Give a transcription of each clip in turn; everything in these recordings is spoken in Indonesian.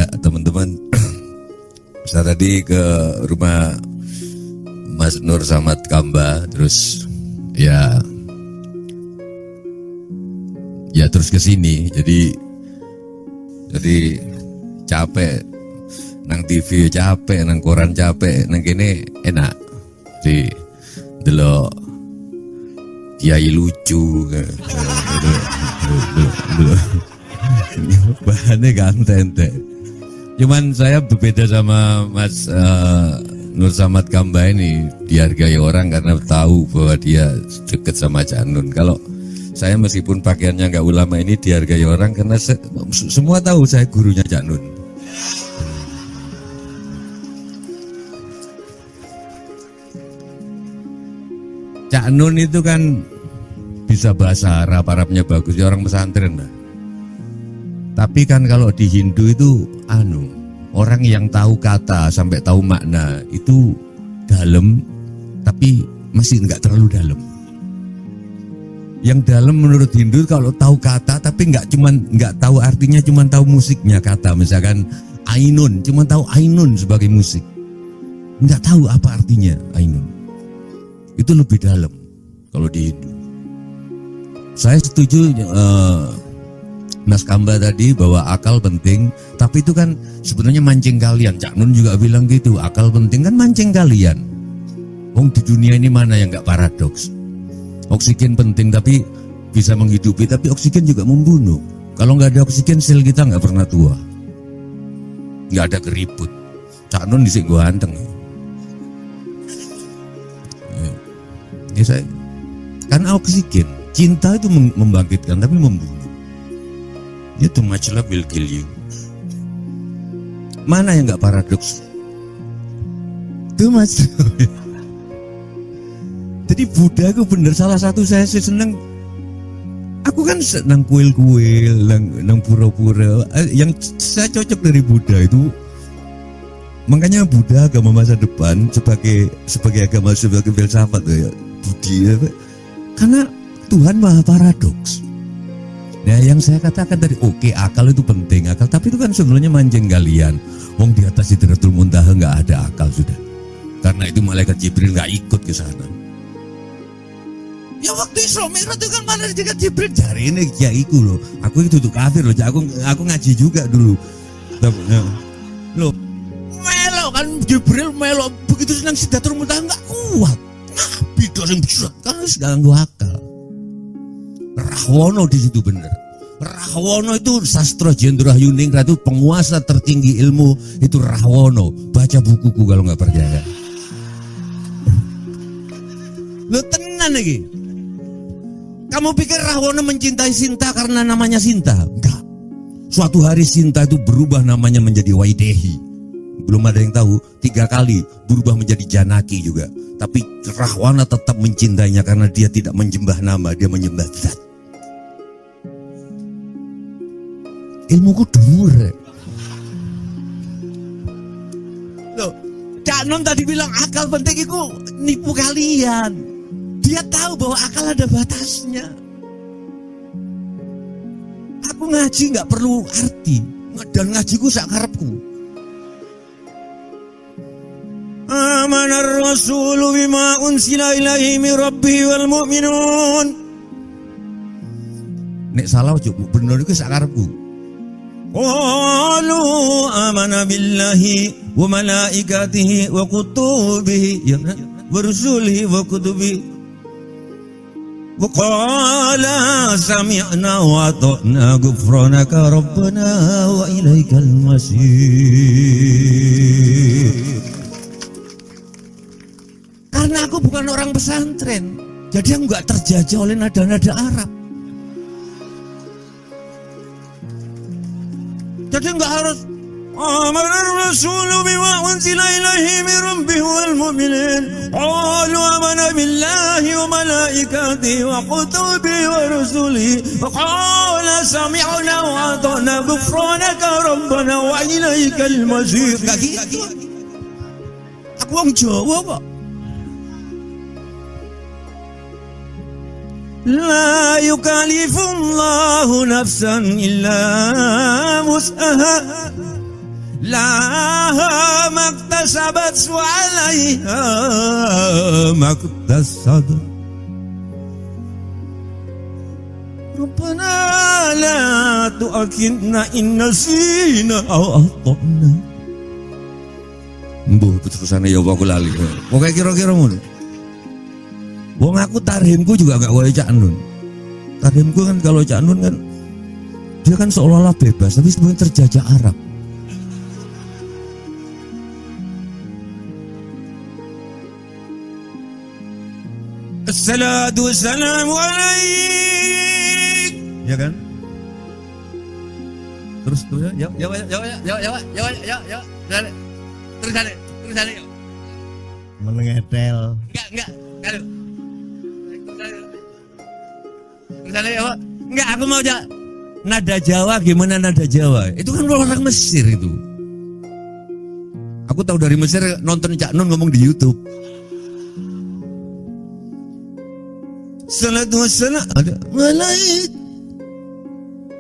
Ya teman-teman, saya tadi ke rumah Mas Nur Samad Kamba, terus ya terus ke sini. Jadi capek nang TV, capek nang koran, capek nang kene enak. Di delok kiai lucu bahannya ganteng. Cuman saya berbeda sama Mas Nur Samad Kamba ini, dihargai orang karena tahu bahwa dia dekat sama Cak Nun. Kalau saya meskipun pakaiannya nggak ulama ini dihargai orang karena semua tahu saya gurunya Cak Nun. Cak Nun itu kan bisa bahasa Arab, Arabnya bagus, ya orang pesantren lah. Tapi kan kalau di Hindu itu orang yang tahu kata sampai tahu makna itu dalam, tapi masih nggak terlalu dalam. Yang dalam menurut Hindu kalau tahu kata tapi nggak tahu artinya, cuman tahu musiknya kata. Misalkan Ainun, cuman tahu Ainun sebagai musik, nggak tahu apa artinya Ainun. Itu lebih dalam kalau di Hindu. Saya setuju Mas Kamba tadi bahwa akal penting, tapi itu kan sebenarnya mancing kalian. Cak Nun juga bilang gitu, akal penting kan mancing kalian. Di dunia ini mana yang nggak paradoks? Oksigen penting tapi bisa menghidupi, tapi oksigen juga membunuh. Kalau nggak ada oksigen sel kita nggak pernah tua, nggak ada keriput. Cak Nun disik gua anteng. Ya saya, karena oksigen, cinta itu membangkitkan tapi membunuh. Ya too much love will kill you. Mana yang nggak paradoks? Too much. Jadi Buddha itu bener, salah satu saya sih seneng. Aku kan senang kuil-kuil, nang pura-pura. Yang saya cocok dari Buddha itu, makanya Buddha agama masa depan sebagai agama, sebagai filsafat ya, Budi. Karena Tuhan maha paradoks. Nah yang saya katakan tadi, oke, akal itu penting, akal, tapi itu kan sebenarnya mancing kalian. Di atas Sidratul Muntaha nggak ada akal sudah, karena itu malaikat Jibril nggak ikut ke sana. Ya waktu Isra Mi'raj itu kan malaikat Jibril cari ini kiaiku loh, aku itu tuh kafir loh, aku ngaji juga dulu. Loh, melo kan Jibril melo begitu senang Sidratul Muntaha nggak kuat. Nabi doang bisa kan ganggu akal. Rahwono di situ bener. Rahwono itu sastra Jendrahyuningrat itu penguasa tertinggi ilmu, itu Rahwono. Baca bukuku kalau nggak percaya. Lo tenan lagi. Kamu pikir Rahwono mencintai Sinta karena namanya Sinta? Enggak. Suatu hari Sinta itu berubah namanya menjadi Waidehi. Belum ada yang tahu, 3 kali berubah menjadi Janaki juga. Tapi Rahwana tetap mencintainya karena dia tidak menyembah nama, dia menyembah zat. Ilmuku dhuwur. Loh, Cak Nun tadi bilang akal penting, itu nipu kalian. Dia tahu bahwa akal ada batasnya. Aku ngaji nggak perlu arti, dan ngajiku sak karepku. Amanar rasulu bima unsila ilaihi min rabbihi wal mu'minun. Nek salah coba bener iku sak karepku. Qalu amana billahi wa malaikatihi wa kutubihi wa rusulihi wa kutubihi wa qala sami'na wa ata'na ghufranaka rabbana wa ilaikal masir. Karena aku bukan orang pesantren, jadi aku gak terjajah oleh nada-nada Arab. Jadi enggak harus amanar rasulu bima unzila ilaihi min rabbihi wal mu'minin qalu amana billahi wa malaikatihi wa kutubihi wa rusulihi wa qala sami'na wa ata'na ghufranaka rabbana wa ilaikal masir. Enggak gitu. Aku orang Jawa kok. La yukallifullahu nafsan illa wus'aha laha maktasabat wa 'alaiha maktasabat. Rabbana la tu'akhidna in nasina aw akhtana. Mbuh terusane ya aku lali. Pokoke kira-kira ngono. Wong aku tarhimku juga gak kaya Cak Nun. Tarhimku kan kalau Cak Nun kan dia kan seolah-olah bebas tapi sebenarnya terjajah Arab. Assalatu wassalamu alaik. Ya kan? Terus ya. Terus ada. Mengetel. Enggak. Terus ada ya, Pak. Enggak, aku mau nada Jawa, gimana nada Jawa? Itu kan orang Mesir itu. Aku tahu dari Mesir, nonton Cak Nun ngomong di YouTube. Salatu wassalam alaik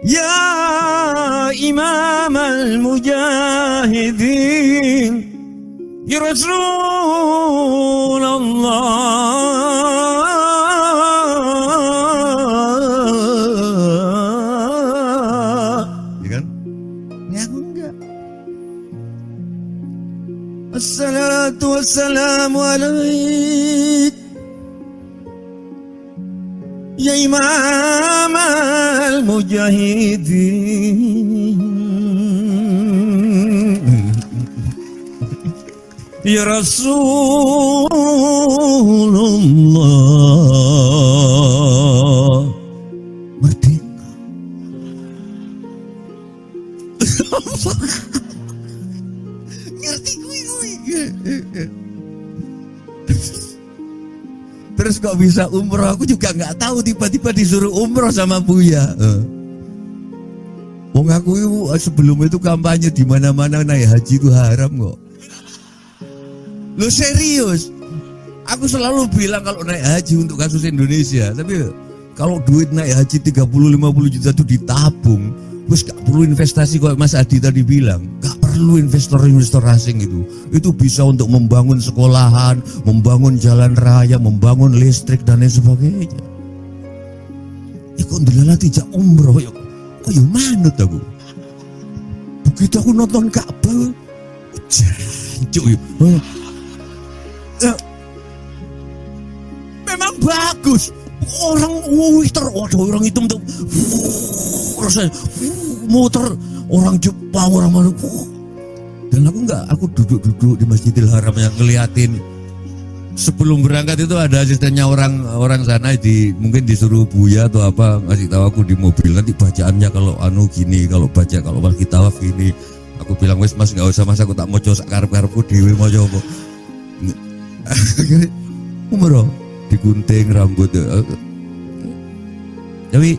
ya imam al-mujahidin ya Rasulullah. Ya kan? Ya aku enggak. Assalatu wassalamu alaik ya imam al-mujahidin ya Rasulullah. Merdeka. Ngerti gue. Terus kok bisa umroh? Aku juga nggak tahu, tiba-tiba disuruh umroh sama Buya. Wong aku sebelum itu kampanye di mana-mana naik haji itu haram kok. Lo serius? Aku selalu bilang kalau naik haji untuk kasus Indonesia, tapi kalau duit naik haji 30-50 juta itu ditabung, terus gak perlu investasi kok Mas Adi tadi bilang, gak perlu investor asing itu bisa untuk membangun sekolahan, membangun jalan raya, membangun listrik dan lain sebagainya. Ya kok ndelala tidak umroh ya, kok ya manut aku. Begitu aku nonton Ka'bah, jancuk ya. Memang bagus. Orang orang itu untuk muter, orang Jepang, orang mana. Dan aku duduk di Masjidil Haram yang ngeliatin. Sebelum berangkat itu ada asistennya orang sana, mungkin disuruh Buya atau apa, ngasih tahu aku di mobil, nanti bacaannya kalau gini, kalau bagi tawaf gini. Aku bilang wes Mas nggak usah Mas, aku tak mau coba karep-karepku dewe mau coba. Umroh digunting rambut. Tapi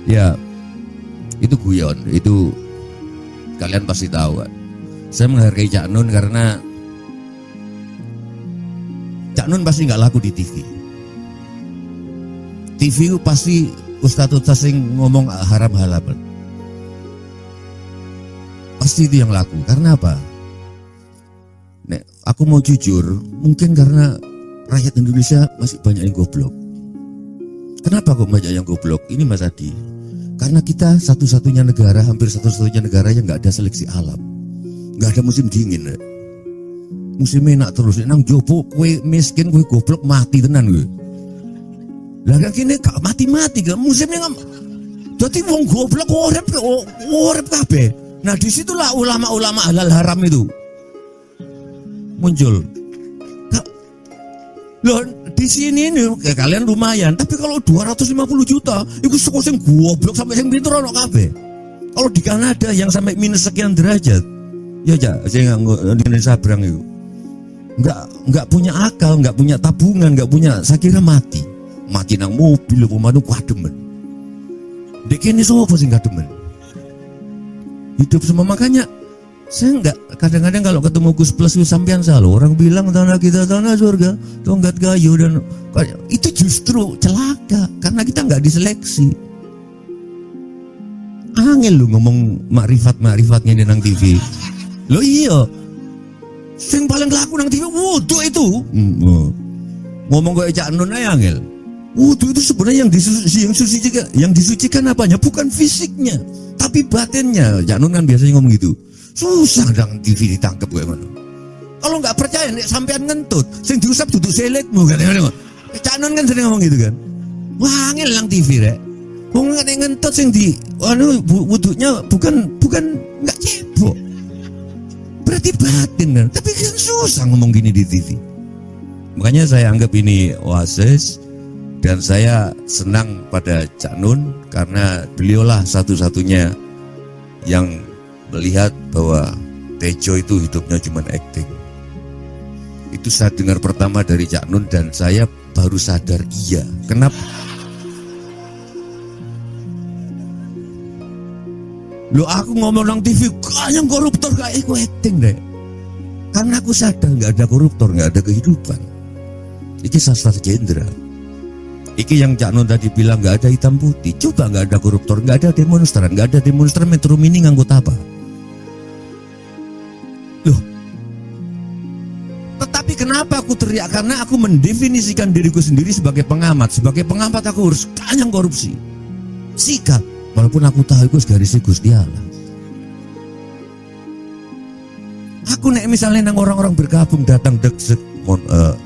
ya itu guyon, itu kalian pasti tahu kan. Saya menghargai Cak Nun karena Cak Nun pasti nggak laku di TV. TV itu pasti ustadz yang ngomong haram halal. Pasti itu yang laku. Karena apa? Nek, aku mau jujur, mungkin karena rakyat Indonesia masih banyak yang goblok. Kenapa kok banyak yang goblok? Ini Mas Adi. Karena kita satu-satunya negara, hampir satu-satunya negara yang nggak ada seleksi alam, nggak ada musim dingin. Musim enak terus. Nang jopo, kue miskin, kue goblok mati tenan gue. Lah kan kini gak mati-mati kan musimnya nggak. Jadi wong goblok urip kabeh. Nah disitulah ulama-ulama halal haram itu muncul. Loh di sini ini kalian lumayan, tapi kalau 250 juta itu suku sing goblok sampai sing pinter ono kabeh. Kalau di Kanada yang sampai minus sekian derajat, ya aja saya nggak sabrang itu, nggak punya akal, nggak punya tabungan, nggak punya, saya kira mati nang mobil pemanu kademen. Dek ini sopo sing kademen? Hidup semua, makanya saya enggak, kadang-kadang kalau ketemu Gus Plus sampean selalu orang bilang tanah kita tanah surga, tongkat kayu, dan itu justru celaka karena kita enggak diseleksi. Angel lu ngomong makrifat-makrifat ngene nang TV. Lo iya. Sing paling laku nang TV wudu itu. Ngomong kayak Cak Nun ae angel. Wudu itu sebenarnya yang disucikan apanya? Bukan fisiknya, tapi batinnya. Cak Nun kan biasanya ngomong gitu. Susah nang TV ditangkap kayak mana. Kalau nggak percaya nek sampean ngentut, sing diusap duduk selekmu kan. Cak Nun kan sering ngomong gitu kan. Wah, angel nang TV rek. Wong nek ngentut sing di wudunya bukan nggak cebok. Berarti batin kan. Tapi kan susah ngomong gini di TV. Makanya saya anggap ini oasis. Dan saya senang pada Cak Nun karena beliaulah satu-satunya yang melihat bahwa Tejo itu hidupnya cuma acting. Itu saya dengar pertama dari Cak Nun dan saya baru sadar iya. Kenapa? Lo aku ngomong nang TV kayaknya koruptor kayak aku acting deh. Karena aku sadar nggak ada koruptor, nggak ada kehidupan. Iki sastra jenderal. Iki yang Cak Nun tadi bilang nggak ada hitam putih. Coba nggak ada koruptor, nggak ada demonstran, nggak ada demonstran Metro Mini nganggut apa? Loh. Tetapi kenapa aku teriak? Karena aku mendefinisikan diriku sendiri sebagai pengamat. Sebagai pengamat aku harus kanyang korupsi. Sikap. Walaupun aku tahu itu garisnya Gusti Allah. Aku nek misalnya nang orang-orang bergabung datang deksek udah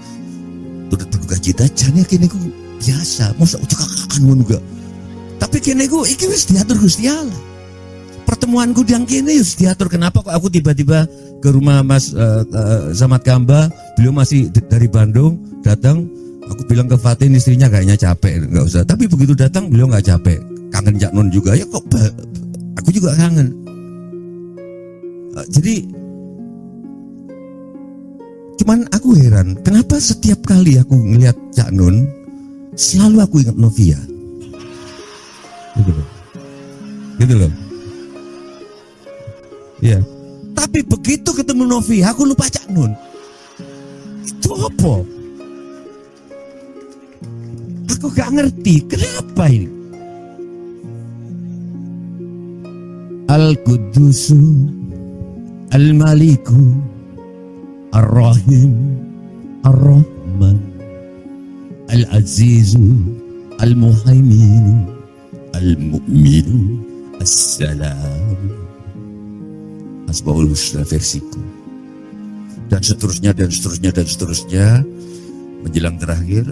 terbuka cita jane kene ku biasa, mosok cekakan ngono gak. Tapi kene ku iki wis diatur Gusti Allah. Pertemuanku yang kene wis diatur. Kenapa kok aku tiba-tiba ke rumah Mas Samad Kamba, beliau masih dari Bandung datang, aku bilang ke Fatin istrinya kayaknya capek, enggak usah. Tapi begitu datang beliau enggak capek. Kangen Cak Nun juga ya kok aku juga kangen. Jadi cuman aku heran kenapa setiap kali aku ngelihat Cak Nun selalu aku ingat Novia. Gitu loh. Iya. Tapi begitu ketemu Novia aku lupa Cak Nun. Itu apa? Aku gak ngerti kenapa ini. Al-Qudusu Al-Maliku Ar-Rahim Ar-Rahman Al-Azizu Al-Muhaiminu Al-Mu'minu As-Salam. Asmaul Husna versiku. Dan seterusnya dan seterusnya dan seterusnya. Menjelang terakhir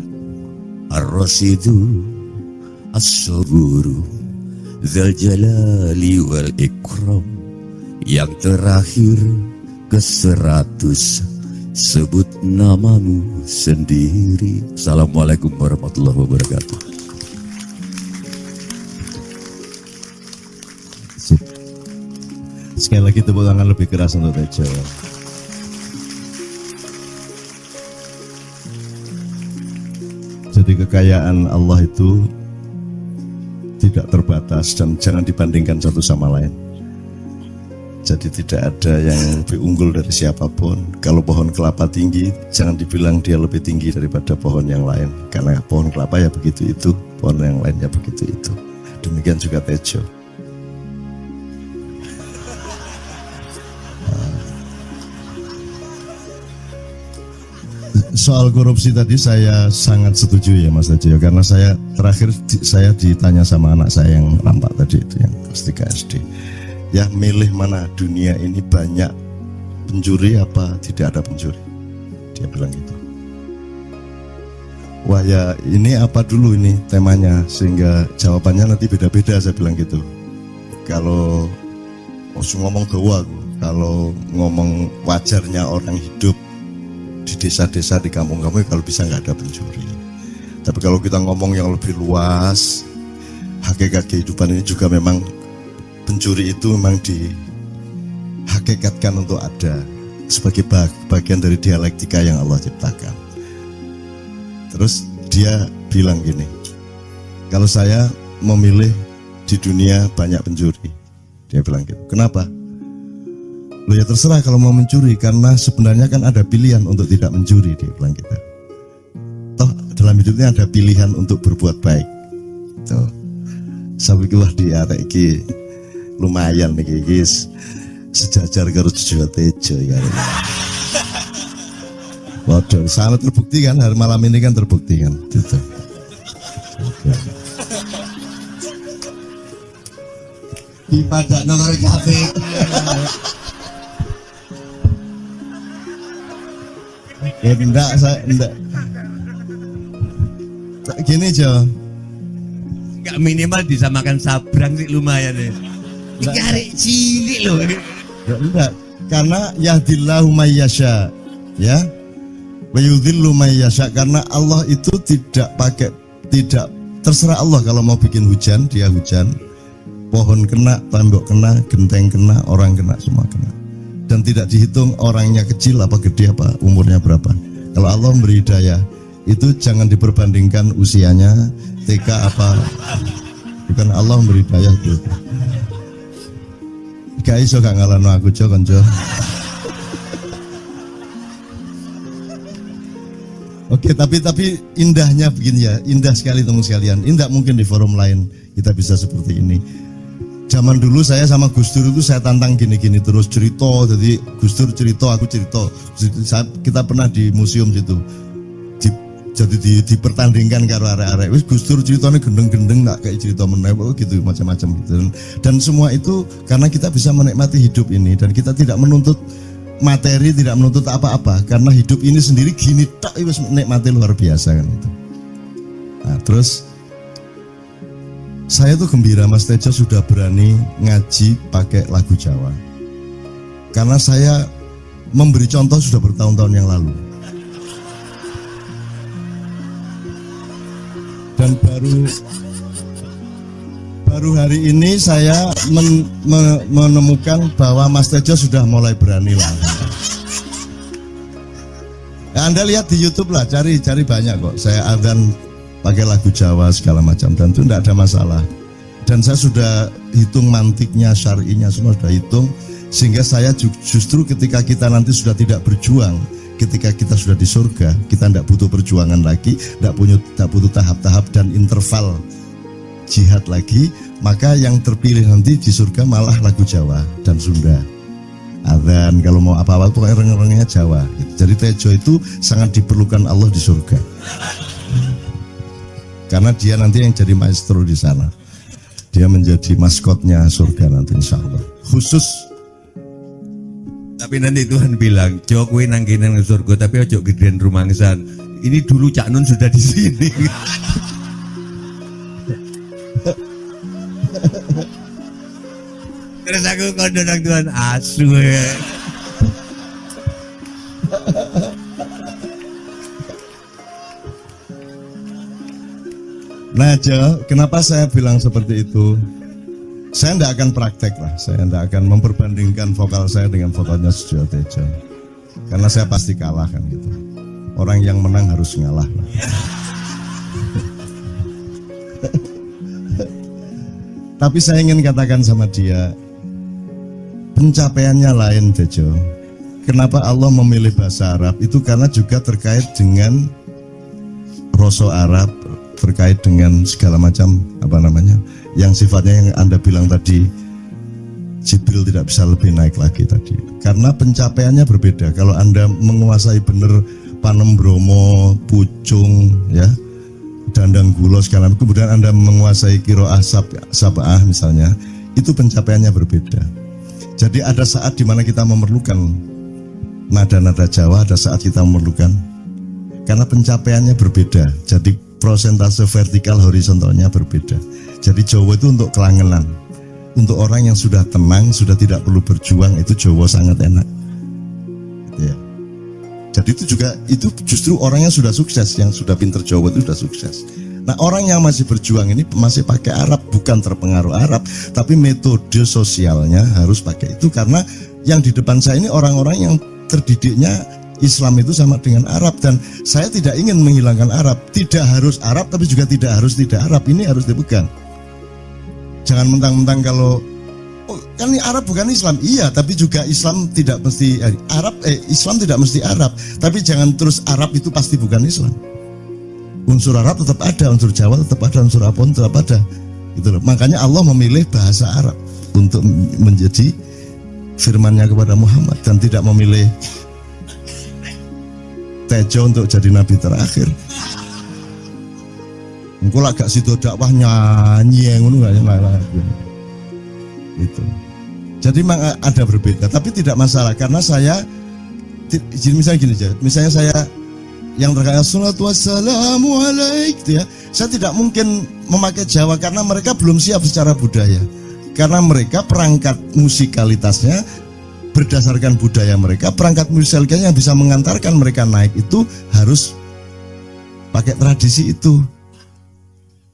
Ar-Rasidu As-Saburu Dzal Jalali wal Ikram. Yang terakhir ke-100 sebut namamu sendiri. Assalamualaikum warahmatullahi wabarakatuh. Sekali lagi tepuk tangan lebih keras untuk Tejo. Jadi kekayaan Allah itu tidak terbatas dan jangan dibandingkan satu sama lain. Jadi tidak ada yang lebih unggul dari siapapun. Kalau pohon kelapa tinggi, jangan dibilang dia lebih tinggi daripada pohon yang lain. Karena pohon kelapa ya begitu itu, pohon yang lainnya begitu itu. Demikian juga Tejo. Soal korupsi tadi saya sangat setuju ya Mas Tejo, karena saya terakhir saya ditanya sama anak saya yang nampak tadi itu yang kelas 3 SD. Ya milih mana, dunia ini banyak pencuri apa tidak ada pencuri? Dia bilang gitu. Wah ya ini apa dulu ini temanya, sehingga jawabannya nanti beda-beda, saya bilang gitu. Kalau ngomong doa, kalau ngomong wajarnya orang hidup di desa-desa, di kampung-kampung, kalau bisa nggak ada pencuri. Tapi kalau kita ngomong yang lebih luas, hakikat kehidupan ini juga memang pencuri itu memang dihakikatkan untuk ada sebagai bagian dari dialektika yang Allah ciptakan. Terus dia bilang gini, kalau saya memilih di dunia banyak pencuri, dia bilang gitu. Kenapa? Loh ya terserah kalau mau mencuri, karena sebenarnya kan ada pilihan untuk tidak mencuri, dia bilang gitu. Toh dalam hidupnya ada pilihan untuk berbuat baik. Tuh, sabikullah di arek iki lumayan nih guys. sejajar karo Jojo Tejo ya. Waduh, sangat terbukti kan hari malam ini kan terbukti kan. Gitu. Di pada nomor kafe. Ya enggak, saya enggak. Gini Jo. Enggak minimal disamakan sabrang sih lumayan ya. Cari cilik loh. Ya enggak, karena yahdillahu mayyasha, ya. Wa yudhillu mayyasha, karena Allah itu tidak terserah Allah kalau mau bikin hujan, dia hujan. Pohon kena, tembok kena, genteng kena, orang kena, semua kena. Dan tidak dihitung orangnya kecil apa gede apa umurnya berapa. Kalau Allah memberi hidayah, itu jangan diperbandingkan usianya TK apa, bukan Allah memberi hidayah itu. Gak iso gak ngalahno aku Jo konco. Oke, tapi indahnya begini ya, indah sekali teman sekalian. Indah mungkin di forum lain kita bisa seperti ini. Zaman dulu saya sama Gus Dur itu saya tantang gini-gini terus cerita, jadi Gus Dur cerita, aku cerita. Kita pernah di museum situ. Jadi dipertandingkan karo arek-arek. Wis Gus Dur ceritanya gendeng-gendeng nak kayak cerita menewak gitu macam-macam gitu. Dan semua itu karena kita bisa menikmati hidup ini dan kita tidak menuntut materi, tidak menuntut apa-apa karena hidup ini sendiri gini tak wis nikmati luar biasa kan itu. Nah, terus saya tuh gembira Mas Tejo sudah berani ngaji pakai lagu Jawa. Karena saya memberi contoh sudah bertahun-tahun yang lalu. Dan baru hari ini saya menemukan bahwa Mas Tejo sudah mulai berani lah. Ya, Anda lihat di YouTube lah, cari banyak kok. Saya adzan pakai lagu Jawa segala macam dan itu tidak ada masalah. Dan saya sudah hitung mantiknya, syar'inya semua sudah hitung sehingga saya justru ketika kita nanti sudah tidak berjuang, ketika kita sudah di surga, kita tidak butuh perjuangan lagi, tidak butuh tahap-tahap dan interval jihad lagi, maka yang terpilih nanti di surga malah lagu Jawa dan Sunda. Adzan kalau mau apa-apa pokoknya reng-rengnya Jawa. Jadi Tejo itu sangat diperlukan Allah di surga. Karena dia nanti yang jadi maestro di sana. Dia menjadi maskotnya surga nanti insya Allah. Khusus. Tapi nanti Tuhan bilang, Jokowi nang kene nang surga tapi ojo gedean rumangsan. Ini dulu Cak Nun sudah di sini. Terus aku kondo nang Tuhan asu ya. Nah Jo, kenapa saya bilang seperti itu? Saya tidak akan praktek lah, saya tidak akan memperbandingkan vokal saya dengan vokalnya Jojo Tejo. Karena saya pasti kalah kan gitu. Orang yang menang harus ngalah. Tapi saya ingin katakan sama dia, pencapaiannya lain Tejo. Kenapa Allah memilih bahasa Arab? Itu karena juga terkait dengan rasa Arab, terkait dengan segala macam yang sifatnya yang Anda bilang tadi, Jibril tidak bisa lebih naik lagi tadi karena pencapaiannya berbeda. Kalau Anda menguasai benar Panem Bromo, Pucung ya, Dandang Gulo segala macam, kemudian Anda menguasai Qiraah Sab'ah misalnya, itu pencapaiannya berbeda. Jadi ada saat di mana kita memerlukan nada-nada Jawa, ada saat kita memerlukan, karena pencapaiannya berbeda. Jadi prosentase vertikal horizontalnya berbeda. Jadi Jawa itu untuk kelangenan, untuk orang yang sudah tenang, sudah tidak perlu berjuang, itu Jawa sangat enak. Ya. Jadi itu justru orang yang sudah sukses, yang sudah pinter Jawa itu sudah sukses. Nah orang yang masih berjuang ini masih pakai Arab, bukan terpengaruh Arab, tapi metode sosialnya harus pakai itu karena yang di depan saya ini orang-orang yang terdidiknya Islam itu sama dengan Arab dan saya tidak ingin menghilangkan Arab. Tidak harus Arab tapi juga tidak harus tidak Arab. Ini harus dipegang. Jangan mentang-mentang kalau kan ini Arab bukan Islam. Iya, tapi juga Islam tidak mesti Islam tidak mesti Arab. Tapi jangan terus Arab itu pasti bukan Islam. Unsur Arab tetap ada, unsur Jawa tetap ada, unsur Apon tetap ada. Gitu loh. Makanya Allah memilih bahasa Arab untuk menjadi firman-Nya kepada Muhammad dan tidak memilih Tejo untuk jadi nabi terakhir. Engko lak gak sido dakwah nyanyi ngono gak lagi. Itu. Jadi memang ada berbeda, tapi tidak masalah karena saya misalnya gini aja. Misalnya saya yang terkait salatu wassalamu alaik gitu ya. Saya tidak mungkin memakai Jawa karena mereka belum siap secara budaya. Karena mereka perangkat musikalitasnya berdasarkan budaya mereka, perangkat musikalitasnya yang bisa mengantarkan mereka naik itu harus pakai tradisi itu.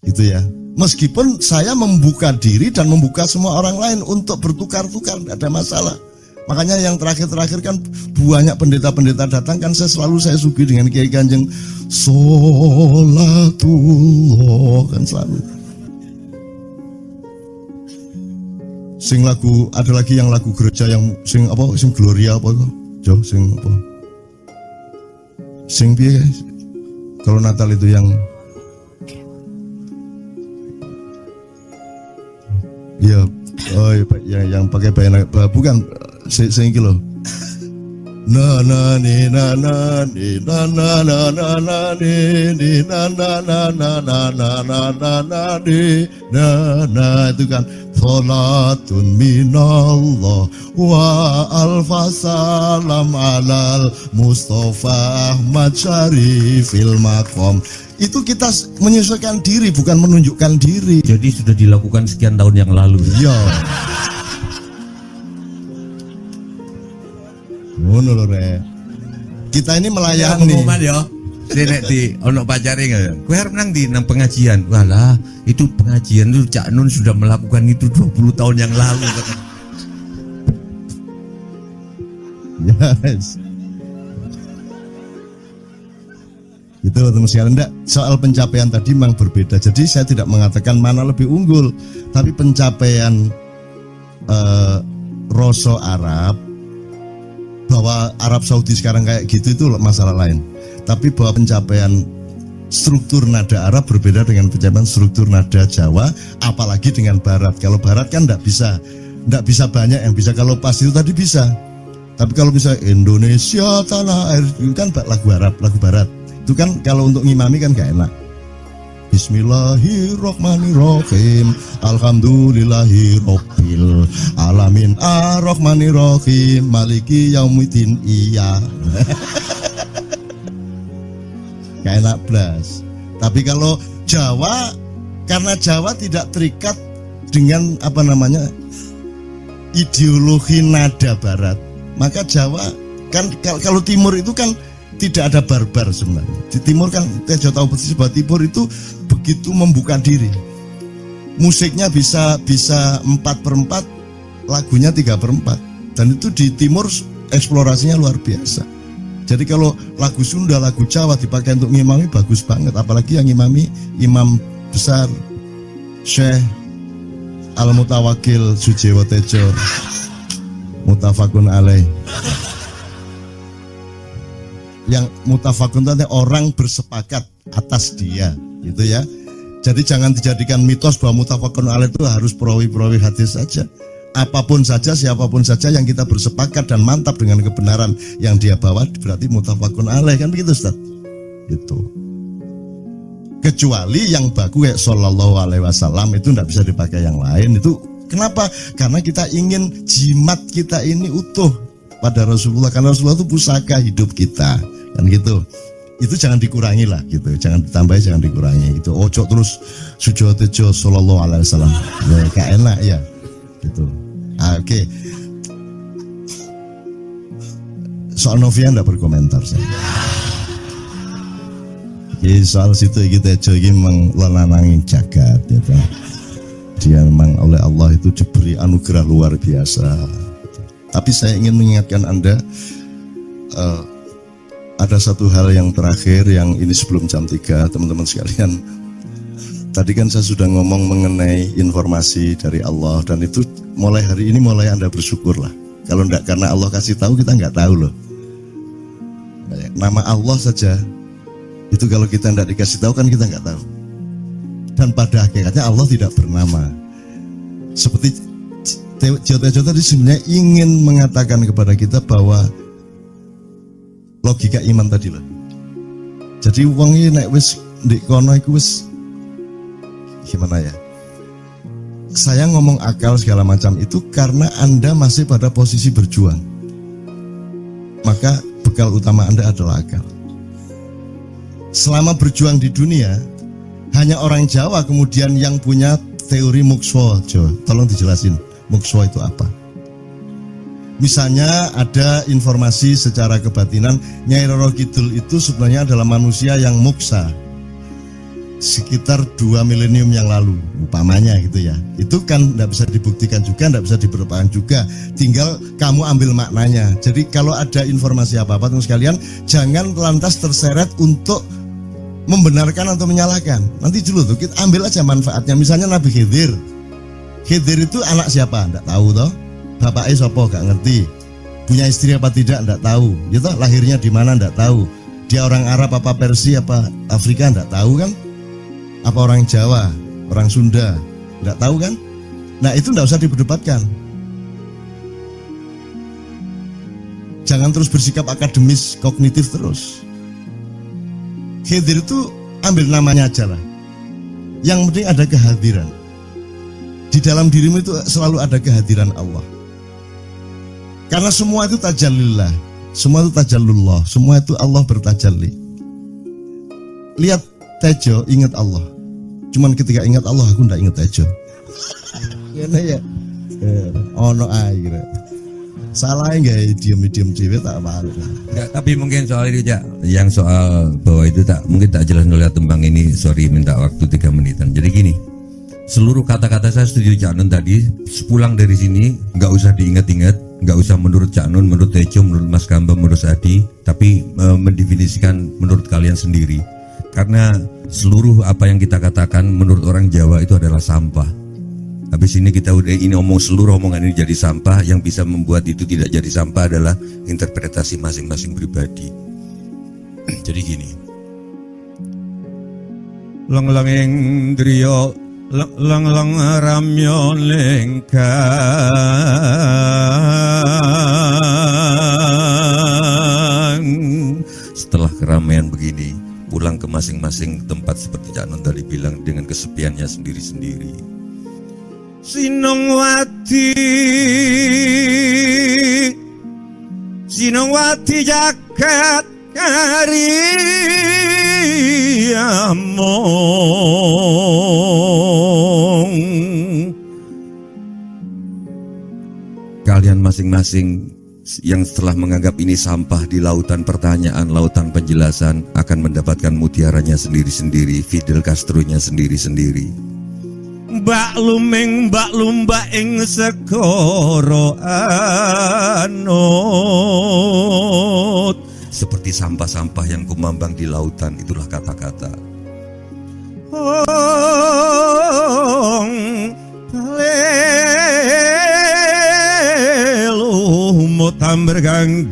Gitu ya. Meskipun saya membuka diri dan membuka semua orang lain untuk bertukar-tukar, tidak ada masalah. Makanya yang terakhir-terakhir kan banyak pendeta-pendeta datang kan saya suguhi dengan Kiai Kanjeng Sholatullah kan selalu. Sing lagu ada lagi yang lagu gereja yang sing apa sing Gloria apa itu? Jo sing apa? Sing piye guys? Kalau Natal itu yang ya oh ya, yang pakai bayana bukan sing iki loh. Na na ni na na ni na na na na na ni na na na na na na na na na ni na na itu kan salatun minallah wa alfa salam alal Mustafa Ahmad Syarifil Maqam. Itu kita menyesuaikan diri bukan menunjukkan diri. Jadi sudah dilakukan sekian tahun yang lalu. Iya. Ngono lho Rek. Kita ini melayani. Pengumuman ya. Nek di ono pacare enggak? Kowe arep nang di nang pengajian. Walah, itu pengajian itu Cak Nun sudah melakukan itu 20 tahun yang lalu. Yes. Itu teman sekalian, enggak, soal pencapaian tadi memang berbeda. Jadi saya tidak mengatakan mana lebih unggul, tapi pencapaian Roso Arab bahwa Arab Saudi sekarang kayak gitu itu masalah lain. Tapi bahwa pencapaian struktur nada Arab berbeda dengan pencapaian struktur nada Jawa, apalagi dengan Barat. Kalau Barat kan enggak bisa banyak yang bisa. Kalau pas itu tadi bisa. Tapi kalau bisa Indonesia tanah air itu kan lagu Arab, lagu Barat. Itu kan kalau untuk ngimami kan gak enak. Bismillahirrahmanirrahim. Alhamdulillahirabbil alamin. Arrahmanirrahim. Maliki yaumiddin. Iya. Gak enak blas. Tapi kalau Jawa, karena Jawa tidak terikat dengan apa namanya ideologi nada Barat, maka Jawa kan kalau Timur itu kan tidak ada barbar sebenarnya. Di Timur kan Tejo tahu persis bahwa Timur itu begitu membuka diri. Musiknya bisa 4/4, lagunya 3/4. Dan itu di Timur eksplorasinya luar biasa. Jadi kalau lagu Sunda, lagu Jawa dipakai untuk ngimami bagus banget. Apalagi yang ngimami imam besar Syekh Al-Mutawakil Sujewo Tejo Mutafakun alaih. Yang mutafakun itu orang bersepakat atas dia, gitu ya. Jadi jangan dijadikan mitos bahwa mutafakun alaih itu harus perawi-perawi hadis saja. Apapun saja, siapapun saja yang kita bersepakat dan mantap dengan kebenaran yang dia bawa berarti mutafakun alaih, kan begitu Ustaz? Gitu. Kecuali yang baku kayak sallallahu alaihi wasallam itu tidak bisa dipakai yang lain. Itu kenapa? Karena kita ingin jimat kita ini utuh pada Rasulullah, karena Rasulullah itu pusaka hidup kita, kan gitu. Itu jangan dikurangi lah gitu, jangan ditambahi, jangan dikurangi gitu. Ojo terus Sujewo Tejo sallallahu alaihi wasallam, ya gak enak ya gitu. Oke. Soal Novia ndak berkomentar saya. Soal situ kita Tejo ini memang lanangi jagat ya, dia memang oleh Allah itu diberi anugerah luar biasa. Tapi saya ingin mengingatkan Anda, ada satu hal yang terakhir yang ini sebelum jam 3 teman-teman sekalian. Tadi kan saya sudah ngomong mengenai informasi dari Allah, dan itu mulai hari ini mulai Anda bersyukurlah. Kalau enggak karena Allah kasih tahu, kita enggak tahu loh. Nama Allah saja itu kalau kita enggak dikasih tahu kan kita enggak tahu. Dan pada hakikatnya Allah tidak bernama. Seperti Tejo tadi sebenarnya ingin mengatakan kepada kita bahwa logika iman tadi lah. Jadi wong ini nek wis ndek kono iku wis gimana ya? Saya ngomong akal segala macam itu karena Anda masih pada posisi berjuang. Maka bekal utama Anda adalah akal. Selama berjuang di dunia, hanya orang Jawa kemudian yang punya teori mukswa. Jawa, tolong dijelasin mukswa itu apa? Misalnya ada informasi secara kebatinan Nyai Roro Kidul itu sebenarnya adalah manusia yang muksa sekitar 2 milenium yang lalu, umpamanya gitu ya. Itu kan tidak bisa dibuktikan juga, tidak bisa diperlukan juga. Tinggal kamu ambil maknanya. Jadi kalau ada informasi apa-apa teman sekalian, jangan lantas terseret untuk membenarkan atau menyalahkan. Nanti dulu tuh kita ambil aja manfaatnya. Misalnya Nabi Khidir. Khidir itu anak siapa? Tidak tahu toh. Bapaknya sopo gak ngerti. Punya istri apa tidak? Tidak tahu. Gitu, lahirnya di mana? Tidak tahu. Dia orang Arab apa Persia apa Afrika? Tidak tahu kan? Apa orang Jawa, orang Sunda, nggak tahu kan? Nah itu nggak usah diperdebatkan. Jangan terus bersikap akademis, kognitif terus. Khidir itu ambil namanya aja lah. Yang penting ada kehadiran. Di dalam dirimu itu selalu ada kehadiran Allah. Karena semua itu tajallillah, semua itu tajallullah, semua itu Allah bertajalli. Lihat Tejo, ingat Allah. Cuman ketika ingat Allah aku ndak ingat Tejo. Ngene ya. Ono air. Salah enggak diam-diam dhewe tak malu. Enggak, tapi mungkin soal itu ya, yang soal bahwa itu mungkin tak jelas oleh tembang ini, sorry minta waktu 3 menitan. Jadi gini, seluruh kata-kata saya setuju Cak Nun tadi, sepulang dari sini nggak usah diingat-ingat, nggak usah menurut Cak Nun, menurut Tejo, menurut Mas Gamba, menurut Adi, tapi mendefinisikan menurut kalian sendiri. Karena seluruh apa yang kita katakan menurut orang Jawa itu adalah sampah. Habis ini kita udah ini seluruh omongan ini jadi sampah. Yang bisa membuat itu tidak jadi sampah adalah interpretasi masing-masing pribadi. Jadi gini, lang-lang ing driya lang-lang ramya lengkang. Setelah keramaian begini, pulang ke masing-masing tempat seperti Cak Nun tadi bilang dengan kesepiannya sendiri-sendiri. Sinongwati jagat karyamong. Kalian masing-masing yang setelah menganggap ini sampah di lautan pertanyaan, lautan penjelasan akan mendapatkan mutiaranya sendiri-sendiri, Fidel Castro-nya sendiri-sendiri. Mbak lumeng, mbak lumba ing sekoro anut. Seperti sampah-sampah yang kumambang di lautan, itulah kata-kata. Lumut berganggeng,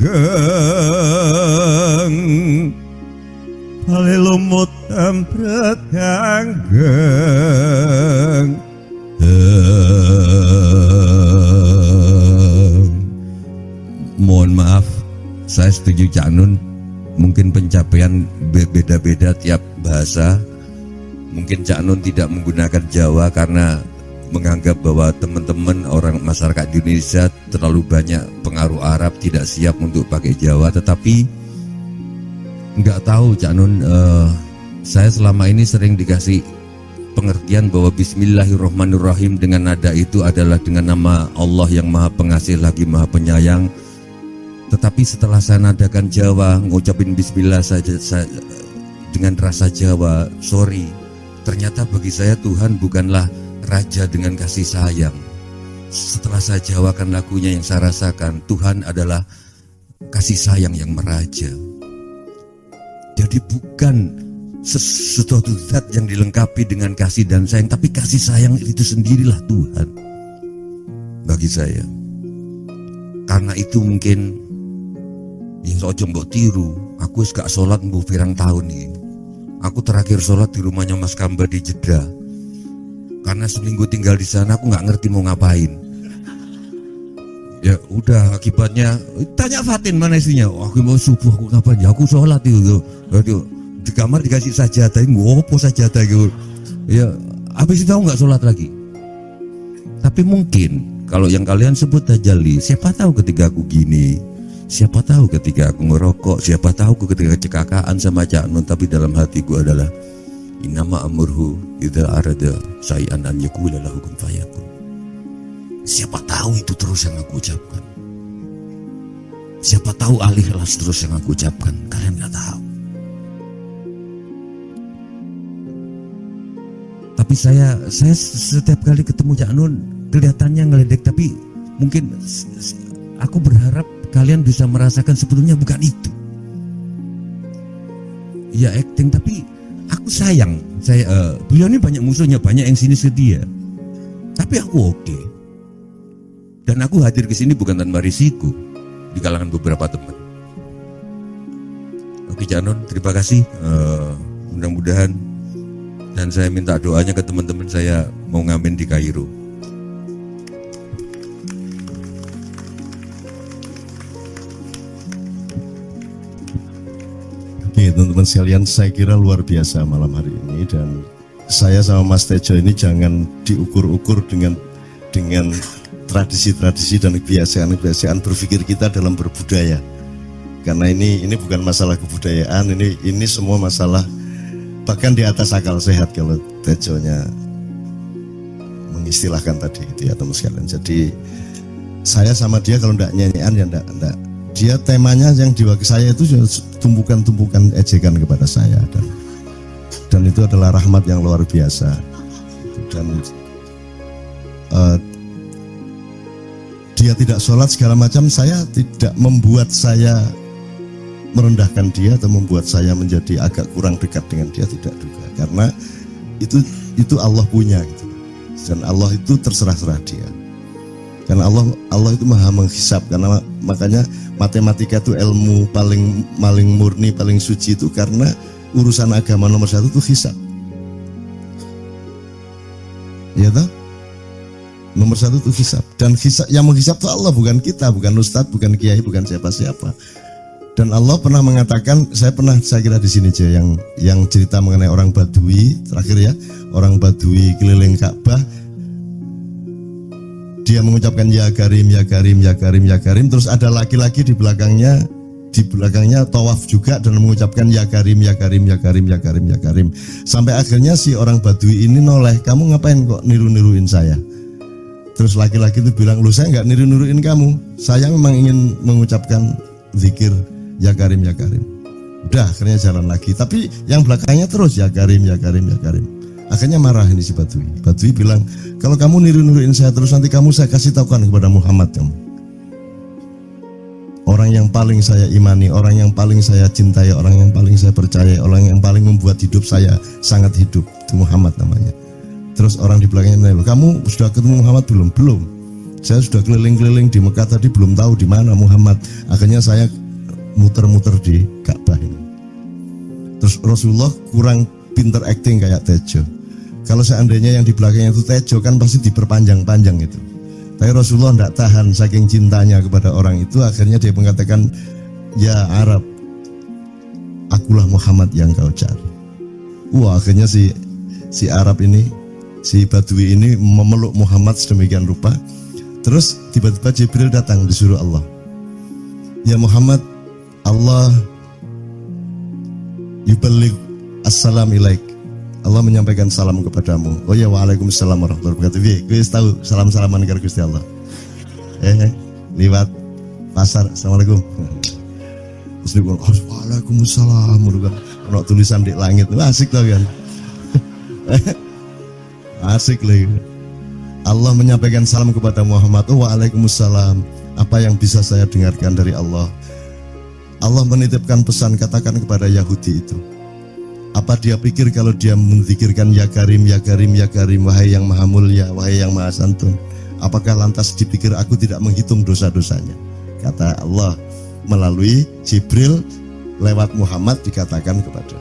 palelumut berganggeng. Mohon maaf, saya setuju Cak Nun. Mungkin pencapaian beda-beda tiap bahasa. Mungkin Cak Nun tidak menggunakan Jawa karena menganggap bahwa teman-teman orang masyarakat Indonesia terlalu banyak pengaruh Arab, tidak siap untuk pakai Jawa. Tetapi nggak tahu Cak Nun, saya selama ini sering dikasih pengertian bahwa Bismillahirrahmanirrahim dengan nada itu adalah dengan nama Allah yang Maha Pengasih lagi Maha Penyayang. Tetapi setelah saya nadakan Jawa, ngucapin Bismillah saja dengan rasa Jawa, sorry, ternyata bagi saya Tuhan bukanlah Raja dengan kasih sayang. Setelah saya jawakan lagunya yang saya rasakan, Tuhan adalah kasih sayang yang meraja. Jadi bukan sesuatu zat yang dilengkapi dengan kasih dan sayang, tapi kasih sayang itu sendirilah Tuhan bagi saya. Karena itu mungkin ya ojo mbok tiru, aku gak sholat mbok pirang tahun nih. Aku terakhir sholat di rumahnya Mas Kamba di Jeddah. Karena seminggu tinggal di sana aku nggak ngerti mau ngapain. Ya udah, akibatnya tanya Fatin mana istrinya. Oh, aku mau subuh, aku ngapain ya, aku sholat itu di kamar dikasih sajadah, ngopo sajadah gitu ya, habis itu tahu nggak sholat lagi. Tapi mungkin kalau yang kalian sebut tajalli, siapa tahu ketika aku gini, siapa tahu ketika aku ngerokok, siapa tahu aku ketika cekakaan sama Cak Nun, tapi dalam hatiku adalah innama amurhu idza arada syai'an an yaqula lahu kun fayakun. Siapa tahu itu terus yang aku ucapkan. Siapa tahu alih ikhlas terus yang aku ucapkan. Kalian nggak tahu. Tapi saya setiap kali ketemu Cak Nun kelihatannya ngeledek, tapi mungkin aku berharap kalian bisa merasakan sebetulnya bukan itu. Ya acting, tapi aku sayang. Beliau ini banyak musuhnya, banyak yang sini sedia. Tapi aku oke. Dan aku hadir ke sini bukan tanpa risiko di kalangan beberapa teman. Oke Cak Nun, terima kasih. Mudah-mudahan, dan saya minta doanya ke teman-teman saya mau ngamen di Kairo. Oke teman-teman sekalian, saya kira luar biasa malam hari ini, dan saya sama Mas Tejo ini jangan diukur-ukur dengan tradisi-tradisi dan kebiasaan-kebiasaan berpikir kita dalam berbudaya. Karena ini bukan masalah kebudayaan, ini semua masalah bahkan di atas akal sehat kalau Tejonya mengistilahkan tadi itu ya teman sekalian. Jadi saya sama dia kalau enggak nyanyian ya enggak. Dia temanya yang diwakili saya itu tumpukan-tumpukan ejekan kepada saya, dan itu adalah rahmat yang luar biasa. Dan dia tidak sholat segala macam, saya tidak membuat saya merendahkan dia atau membuat saya menjadi agak kurang dekat dengan dia, tidak juga, karena itu Allah punya gitu. Dan Allah itu terserah-serah dia, karena Allah itu maha menghisab. Karena makanya matematika itu ilmu paling murni, paling suci itu, karena urusan agama nomor satu itu hisab, ya toh? Nomor satu itu hisab, dan hisab, yang menghisab itu Allah, bukan kita, bukan ustadz, bukan kiai, bukan siapa-siapa. Dan Allah pernah mengatakan, saya kira di sini aja yang cerita mengenai orang Badui terakhir ya, orang Badui keliling Ka'bah, dia mengucapkan ya Karim, ya Karim, ya Karim, ya Karim, terus ada laki-laki di belakangnya tawaf juga dan mengucapkan ya Karim, ya Karim, ya Karim, ya Karim, ya Karim, sampai akhirnya si orang Badui ini noleh, kamu ngapain kok niru-niruin saya? Terus laki-laki itu bilang, lu saya nggak niru-niruin kamu, saya memang ingin mengucapkan zikir ya Karim, ya Karim. Udah, akhirnya jalan lagi, tapi yang belakangnya terus ya Karim, ya Karim, ya Karim. Akhirnya marah ini si Badui. Badui bilang, kalau kamu niru-niruin saya terus, nanti saya kasih tahukan kepada Muhammad kamu. Orang yang paling saya imani, orang yang paling saya cintai, orang yang paling saya percaya, orang yang paling membuat hidup saya sangat hidup, itu Muhammad namanya. Terus orang di belakangnya nanya, kamu sudah ketemu Muhammad belum? Belum. Saya sudah keliling-keliling di Mekah tadi, belum tahu di mana Muhammad. Akhirnya saya muter-muter di Ka'bah ini. Terus Rasulullah kurang pinter acting kayak Tejo. Kalau seandainya yang di belakangnya itu Tejo, kan pasti diperpanjang-panjang itu. Tapi Rasulullah tidak tahan, saking cintanya kepada orang itu, akhirnya dia mengatakan, ya Arab, akulah Muhammad yang kau cari. Wah, akhirnya si Arab ini, si Badui ini memeluk Muhammad sedemikian rupa. Terus tiba-tiba Jibril datang disuruh Allah, ya Muhammad, Allah yuballigh assalam ilaik, Allah menyampaikan salam kepadamu. Oh ya, waalaikumsalam warahmatullahi wabarakatuh. Gue tahu salam-salaman karo Gusti Allah. Liwat pasar, assalamualaikum. Terus dia bilang, waalaikumsalam. Ono tulisan di langit, asik tau kan? Asik lagi. Allah menyampaikan salam kepada Muhammad. Oh, waalaikumsalam. Apa yang bisa saya dengarkan dari Allah? Allah menitipkan pesan, katakan kepada Yahudi itu. Apa dia pikir kalau dia menzikirkan ya Karim, ya Karim, ya Karim, wahai yang maha mulia, wahai yang maha santun, apakah lantas dipikir aku tidak menghitung dosa-dosanya? Kata Allah melalui Jibril lewat Muhammad dikatakan kepada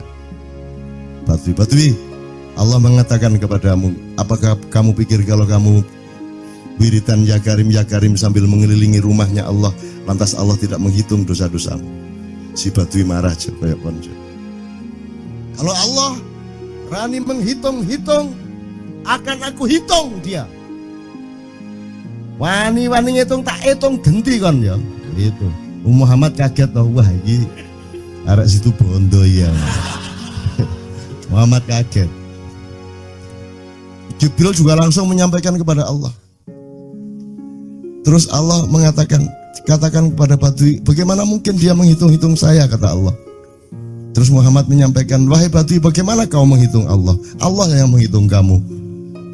Badui, Allah mengatakan kepadamu, apakah kamu pikir kalau kamu wiridan ya Karim sambil mengelilingi rumahnya Allah, lantas Allah tidak menghitung dosa-dosamu. Si Badui marah aja kayak konco. Kalau Allah berani menghitung-hitung, akan aku hitung dia. Wani-wani ngitung tak hitung genti kon ya. Gitu. Muhammad kaget toh, wah iki arek situ bondo ya. Muhammad kaget. Jibril juga langsung menyampaikan kepada Allah. Terus Allah katakan kepada Badui, bagaimana mungkin dia menghitung-hitung saya, kata Allah. Terus Muhammad menyampaikan, wahai Badui, bagaimana kau menghitung Allah? Allah yang menghitung kamu.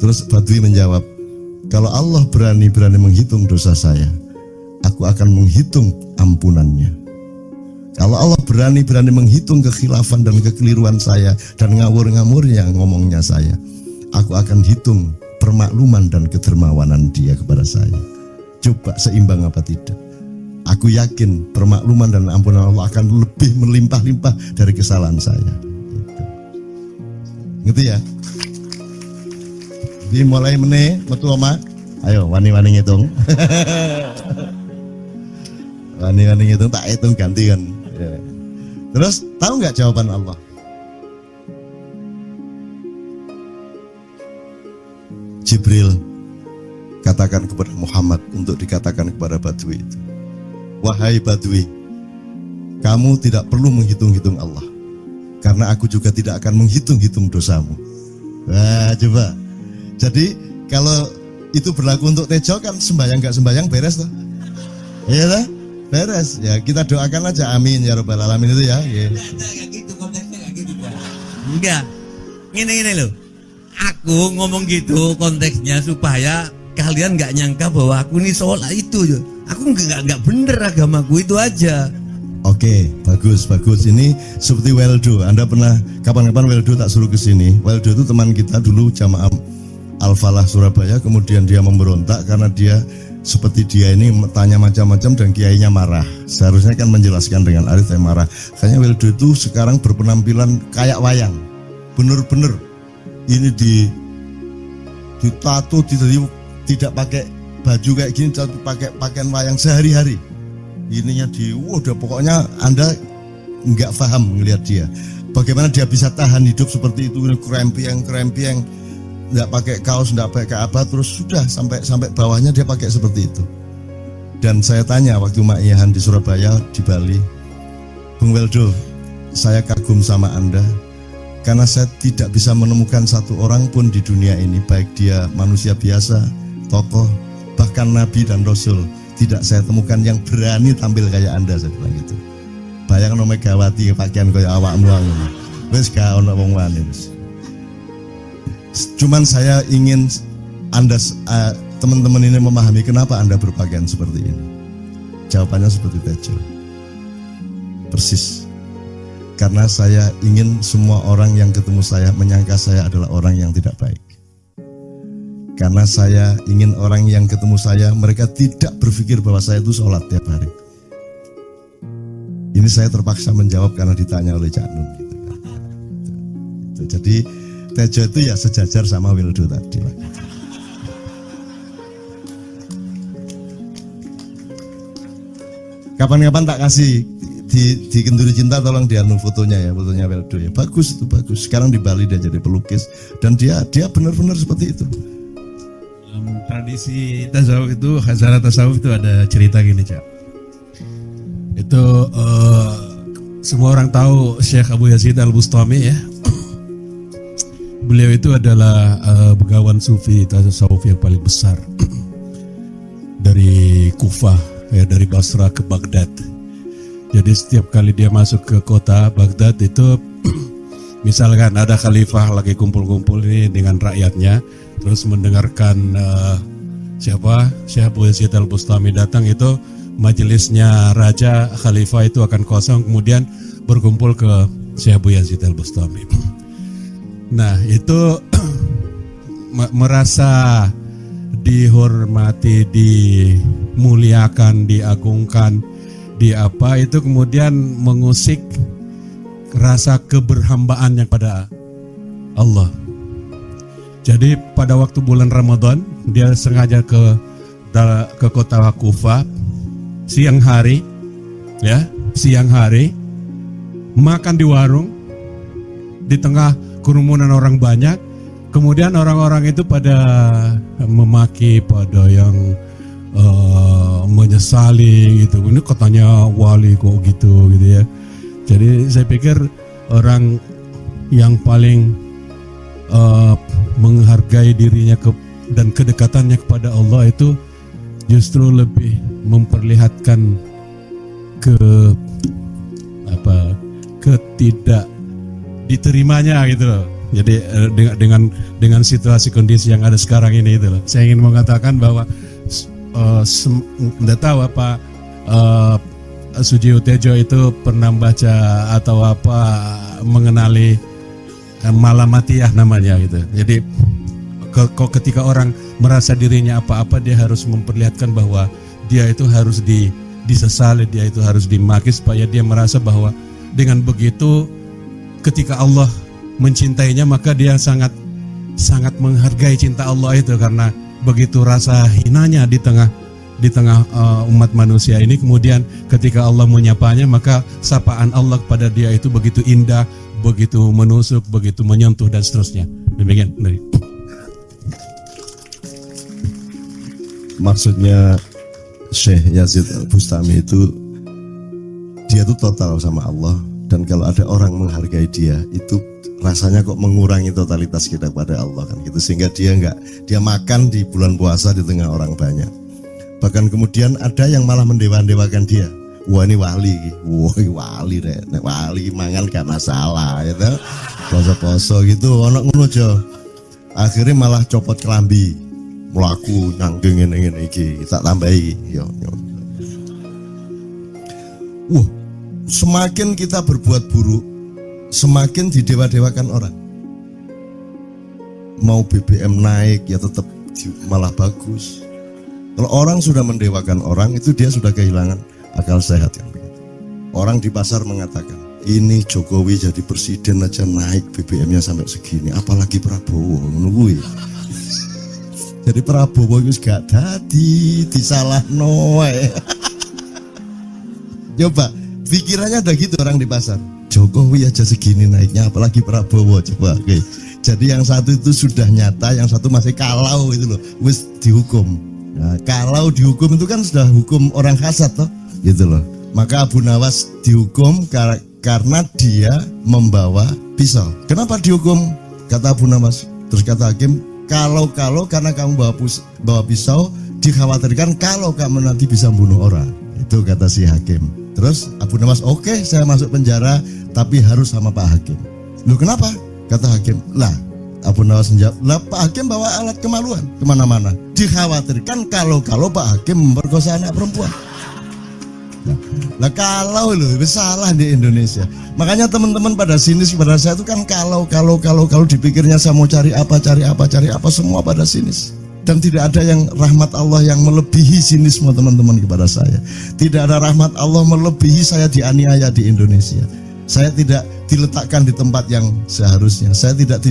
Terus Badui menjawab, kalau Allah berani menghitung dosa saya, aku akan menghitung ampunannya. Kalau Allah berani menghitung kekhilafan dan kekeliruan saya dan ngawur-ngawurnya ngomongnya saya, aku akan hitung permakluman dan kedermawanan dia kepada saya. Coba seimbang apa tidak? Aku yakin permakluman dan ampunan Allah akan lebih melimpah-limpah dari kesalahan saya. Gitu. Ngerti ya? Jadi mulai metu oma. Ayo wani-wani ngitung. Wani-wani ngitung tak hitung ganti kan. Ya. Terus tahu nggak jawaban Allah? Jibril katakan kepada Muhammad untuk dikatakan kepada Badui itu, wahai Badui, kamu tidak perlu menghitung-hitung Allah, karena aku juga tidak akan menghitung-hitung dosamu. Wah, coba. Jadi kalau itu berlaku untuk Tejo kan sembahyang nggak sembahyang beres tuh, iya lah, beres. Ya kita doakan aja, amin ya robbal alamin itu ya. Enggak gitu, konteksnya enggak gitu. Enggak. Gini loh. Aku ngomong gitu konteksnya supaya kalian nggak nyangka bahwa aku ini sholat itu. Aku nggak bener agamaku itu aja. Oke, bagus. Ini seperti Weldo. Anda pernah kapan-kapan Weldo tak suruh ke sini. Weldo itu teman kita dulu jamaah Al-Falah Surabaya. Kemudian dia memberontak karena dia seperti dia ini tanya macam-macam dan kiainya marah. Seharusnya kan menjelaskan dengan arif, tapi marah. Kayaknya Weldo itu sekarang berpenampilan kayak wayang. Bener-bener ini ditato, tidak pakai baju kayak gini, tapi pakai pakaian wayang sehari-hari. Ininya udah pokoknya Anda nggak paham ngelihat dia. Bagaimana dia bisa tahan hidup seperti itu, krempieng, nggak pakai kaos, nggak pakai apa, terus sudah sampai bawahnya dia pakai seperti itu. Dan saya tanya waktu Ma'iyahan di Surabaya, di Bali, Bung Weldo, saya kagum sama Anda karena saya tidak bisa menemukan satu orang pun di dunia ini, baik dia manusia biasa, tokoh, bahkan Nabi dan Rasul, tidak saya temukan yang berani tampil kayak Anda. Saya bilang gitu. Bayang no Megawati pakaian kayak awakmu ngono. Wis gak ono wong wani. Cuman saya ingin Anda teman-teman ini memahami kenapa Anda berpakaian seperti ini. Jawabannya seperti Tejo. Persis. Karena saya ingin semua orang yang ketemu saya menyangka saya adalah orang yang tidak baik. Karena saya ingin orang yang ketemu saya, mereka tidak berpikir bahwa saya itu sholat tiap hari. Ini saya terpaksa menjawab karena ditanya oleh Cak Nun. Gitu. Jadi Tejo itu ya sejajar sama Wildo tadi. Kapan-kapan tak kasih di Kenduri Cinta, tolong dianu fotonya ya, fotonya Weldo ya, bagus itu, bagus. Sekarang di Bali dia jadi pelukis dan dia benar-benar seperti itu. Tradisi tasawuf itu, khazanah tasawuf itu ada cerita gini, Cak. Itu semua orang tahu Syekh Abu Yazid Al-Bustami ya. Beliau itu adalah begawan sufi tasawuf yang paling besar dari Kufah ya, dari Basra ke Baghdad. Jadi setiap kali dia masuk ke kota Baghdad itu misalkan ada khalifah lagi kumpul-kumpul ini dengan rakyatnya, terus mendengarkan Syekh Abu Yazid Al-Bustami datang, itu majelisnya raja khalifah itu akan kosong, kemudian berkumpul ke Syekh Abu Yazid Al-Bustami. Nah itu merasa dihormati, dimuliakan, diagungkan, itu kemudian mengusik rasa keberhambaannya pada Allah. Jadi pada waktu bulan Ramadan dia sengaja ke ke kota Kufah siang hari, makan di warung di tengah kerumunan orang banyak. Kemudian orang-orang itu pada memaki, pada yang menyesali gitu. Ini katanya wali kok gitu ya. Jadi saya pikir orang yang paling menghargai dirinya dan kedekatannya kepada Allah itu justru lebih memperlihatkan ketidak diterimanya gitu loh. Jadi dengan situasi kondisi yang ada sekarang ini itu loh. Saya ingin mengatakan bahwa Anda tahu apa Sujiwo Tejo itu pernah baca atau apa mengenali Malamatiyah namanya gitu. Jadi ketika orang merasa dirinya apa-apa, dia harus memperlihatkan bahwa dia itu harus disesali, dia itu harus dimaki supaya dia merasa bahwa dengan begitu ketika Allah mencintainya maka dia sangat menghargai cinta Allah itu, karena begitu rasa hinanya di tengah umat manusia ini, kemudian ketika Allah menyapanya maka sapaan Allah kepada dia itu begitu indah, begitu menusuk, begitu menyentuh dan seterusnya. Demikian dari. Maksudnya Syekh Yazid Bustami itu dia tuh total sama Allah, dan kalau ada orang menghargai dia itu rasanya kok mengurangi totalitas kita kepada Allah kan gitu, sehingga dia makan di bulan puasa di tengah orang banyak. Bahkan kemudian ada yang malah mendewa-dewakan dia. Wah ini wali, wali deh, wali mangan gak masalah gitu, poso-poso gitu, ono ngono aja. Akhirnya malah copot kelambi, melaku nyanggeng ngene iki, tak tambahi. Yo. Semakin kita berbuat buruk, semakin didewa-dewakan orang. Mau BBM naik ya tetap malah bagus. Kalau orang sudah mendewakan orang, itu dia sudah kehilangan akal sehat yang begitu. Orang di pasar mengatakan, ini Jokowi jadi presiden aja naik BBM-nya sampai segini, apalagi Prabowo nungguin. Jadi Prabowo itu gak dadi disalahno. Coba pikirannya ada gitu orang di pasar. Jokowi aja segini naiknya, apalagi Prabowo, coba. Oke. Jadi yang satu itu sudah nyata, yang satu masih kalau itu loh, wis dihukum. Nah, kalau dihukum itu kan sudah hukum orang hasad toh, gitu loh. Maka Abu Nawas dihukum karena dia membawa pisau. Kenapa dihukum? Kata Abu Nawas. Terus kata hakim, kalau karena kamu bawa pisau, dikhawatirkan kalau kamu nanti bisa bunuh orang. Itu kata si hakim. Terus Abu Nawas, oke, saya masuk penjara, tapi harus sama Pak Hakim. Loh kenapa? Kata hakim, lah Abu Nawas menjawab, lah Pak Hakim bawa alat kemaluan kemana-mana. Dikhawatirkan kalau Pak Hakim memperkosa anak perempuan. Lah kalau loh, salah di Indonesia. Makanya teman-teman pada sinis pada saya itu kan kalau dipikirnya saya mau cari apa semua pada sinis. Dan tidak ada yang rahmat Allah yang melebihi sinisme teman-teman kepada saya. Tidak ada rahmat Allah melebihi saya dianiaya di Indonesia. Saya tidak diletakkan di tempat yang seharusnya. Saya tidak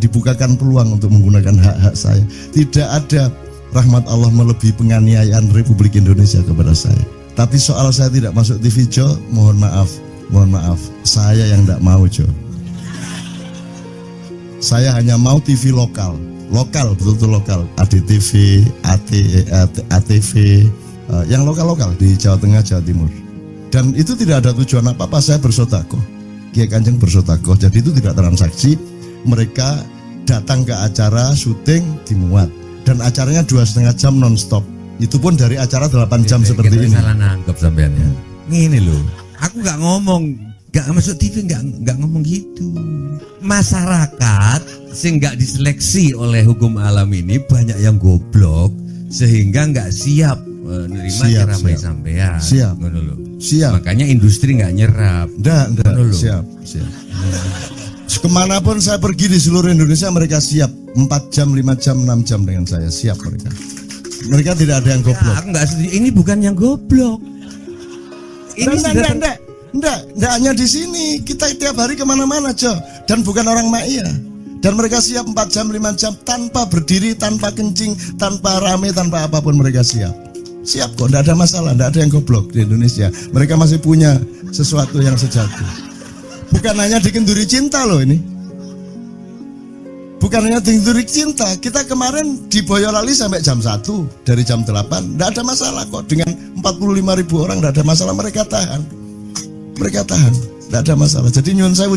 dibukakan peluang untuk menggunakan hak-hak saya. Tidak ada rahmat Allah melebihi penganiayaan Republik Indonesia kepada saya. Tapi soal saya tidak masuk TV Jo, mohon maaf, saya yang tidak mau Jo. Saya hanya mau TV lokal, betul-betul lokal. ADTV, ATV, yang lokal di Jawa Tengah, Jawa Timur. Dan itu tidak ada tujuan apa-apa, saya bersodakoh. Kiai Kanjeng bersodakoh, jadi itu tidak transaksi. Mereka datang ke acara syuting dimuat, dan acaranya 2,5 jam non-stop. Itu pun dari acara 8 jam seperti ini. Salah nangkep sampean ya. Ngene loh, aku nggak ngomong, nggak masuk TV, nggak ngomong gitu. Masyarakat sing nggak diseleksi oleh hukum alam ini banyak yang goblok sehingga nggak siap menerima ceramah sampean. Siap. Makanya industri nggak nyerap. Nggak. Siap. Kemanapun saya pergi di seluruh Indonesia mereka siap 4 jam, 5 jam, 6 jam dengan saya, siap mereka. Mereka tidak ada yang goblok. Aku nggak setuju. Ini bukan yang goblok. Ini Enggak hanya di sini. Kita tiap hari kemana-mana, Jo. Dan bukan orang Ma'iyah. Dan mereka siap 4 jam, 5 jam tanpa berdiri, tanpa kencing, tanpa rame, tanpa apapun mereka siap. Siap kok, tidak ada masalah, tidak ada yang goblok di Indonesia. Mereka masih punya sesuatu yang sejati. Bukan hanya dikenduri cinta loh ini. Bukan hanya dikenduri cinta. Kita kemarin di Boyolali sampai jam 1, dari jam 8. Tidak ada masalah kok. Dengan 45.000 orang tidak ada masalah, mereka tahan. Mereka tahan. Tidak ada masalah. Jadi nyun saya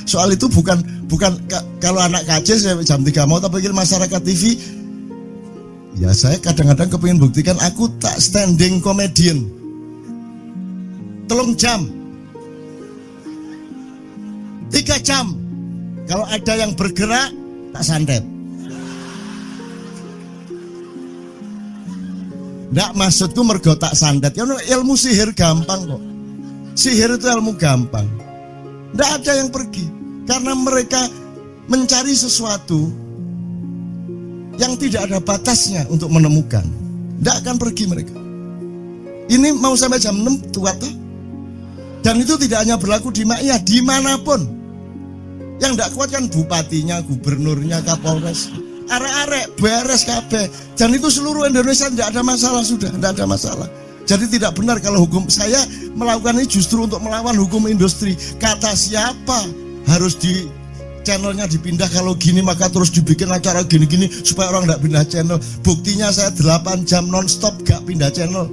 soal itu bukan kalau anak KC saya jam 3 mau tapi masyarakat TV. Ya saya kadang-kadang kepingin buktikan aku tak standing comedian. 3 jam 3 jam. Kalau ada yang bergerak tak santet. Nggak, maksudku mergo tak santet. Ya ilmu sihir gampang kok. Sihir itu ilmu gampang. Nggak ada yang pergi karena mereka mencari sesuatu yang tidak ada batasnya untuk menemukan. Nggak akan pergi mereka. Ini mau sampai jam 6 tuat toh. Dan itu tidak hanya berlaku di Maia, dimanapun. Yang nggak kuat kan bupatinya, gubernurnya, kapolres. Arek-arek beres kabeh. Dan itu seluruh Indonesia tidak ada masalah sudah, tidak ada masalah. Jadi tidak benar kalau hukum saya melakukan ini justru untuk melawan hukum industri. Kata siapa harus di channelnya dipindah, kalau gini maka terus dibikin acara gini-gini supaya orang tidak pindah channel. Buktinya saya 8 jam nonstop gak pindah channel.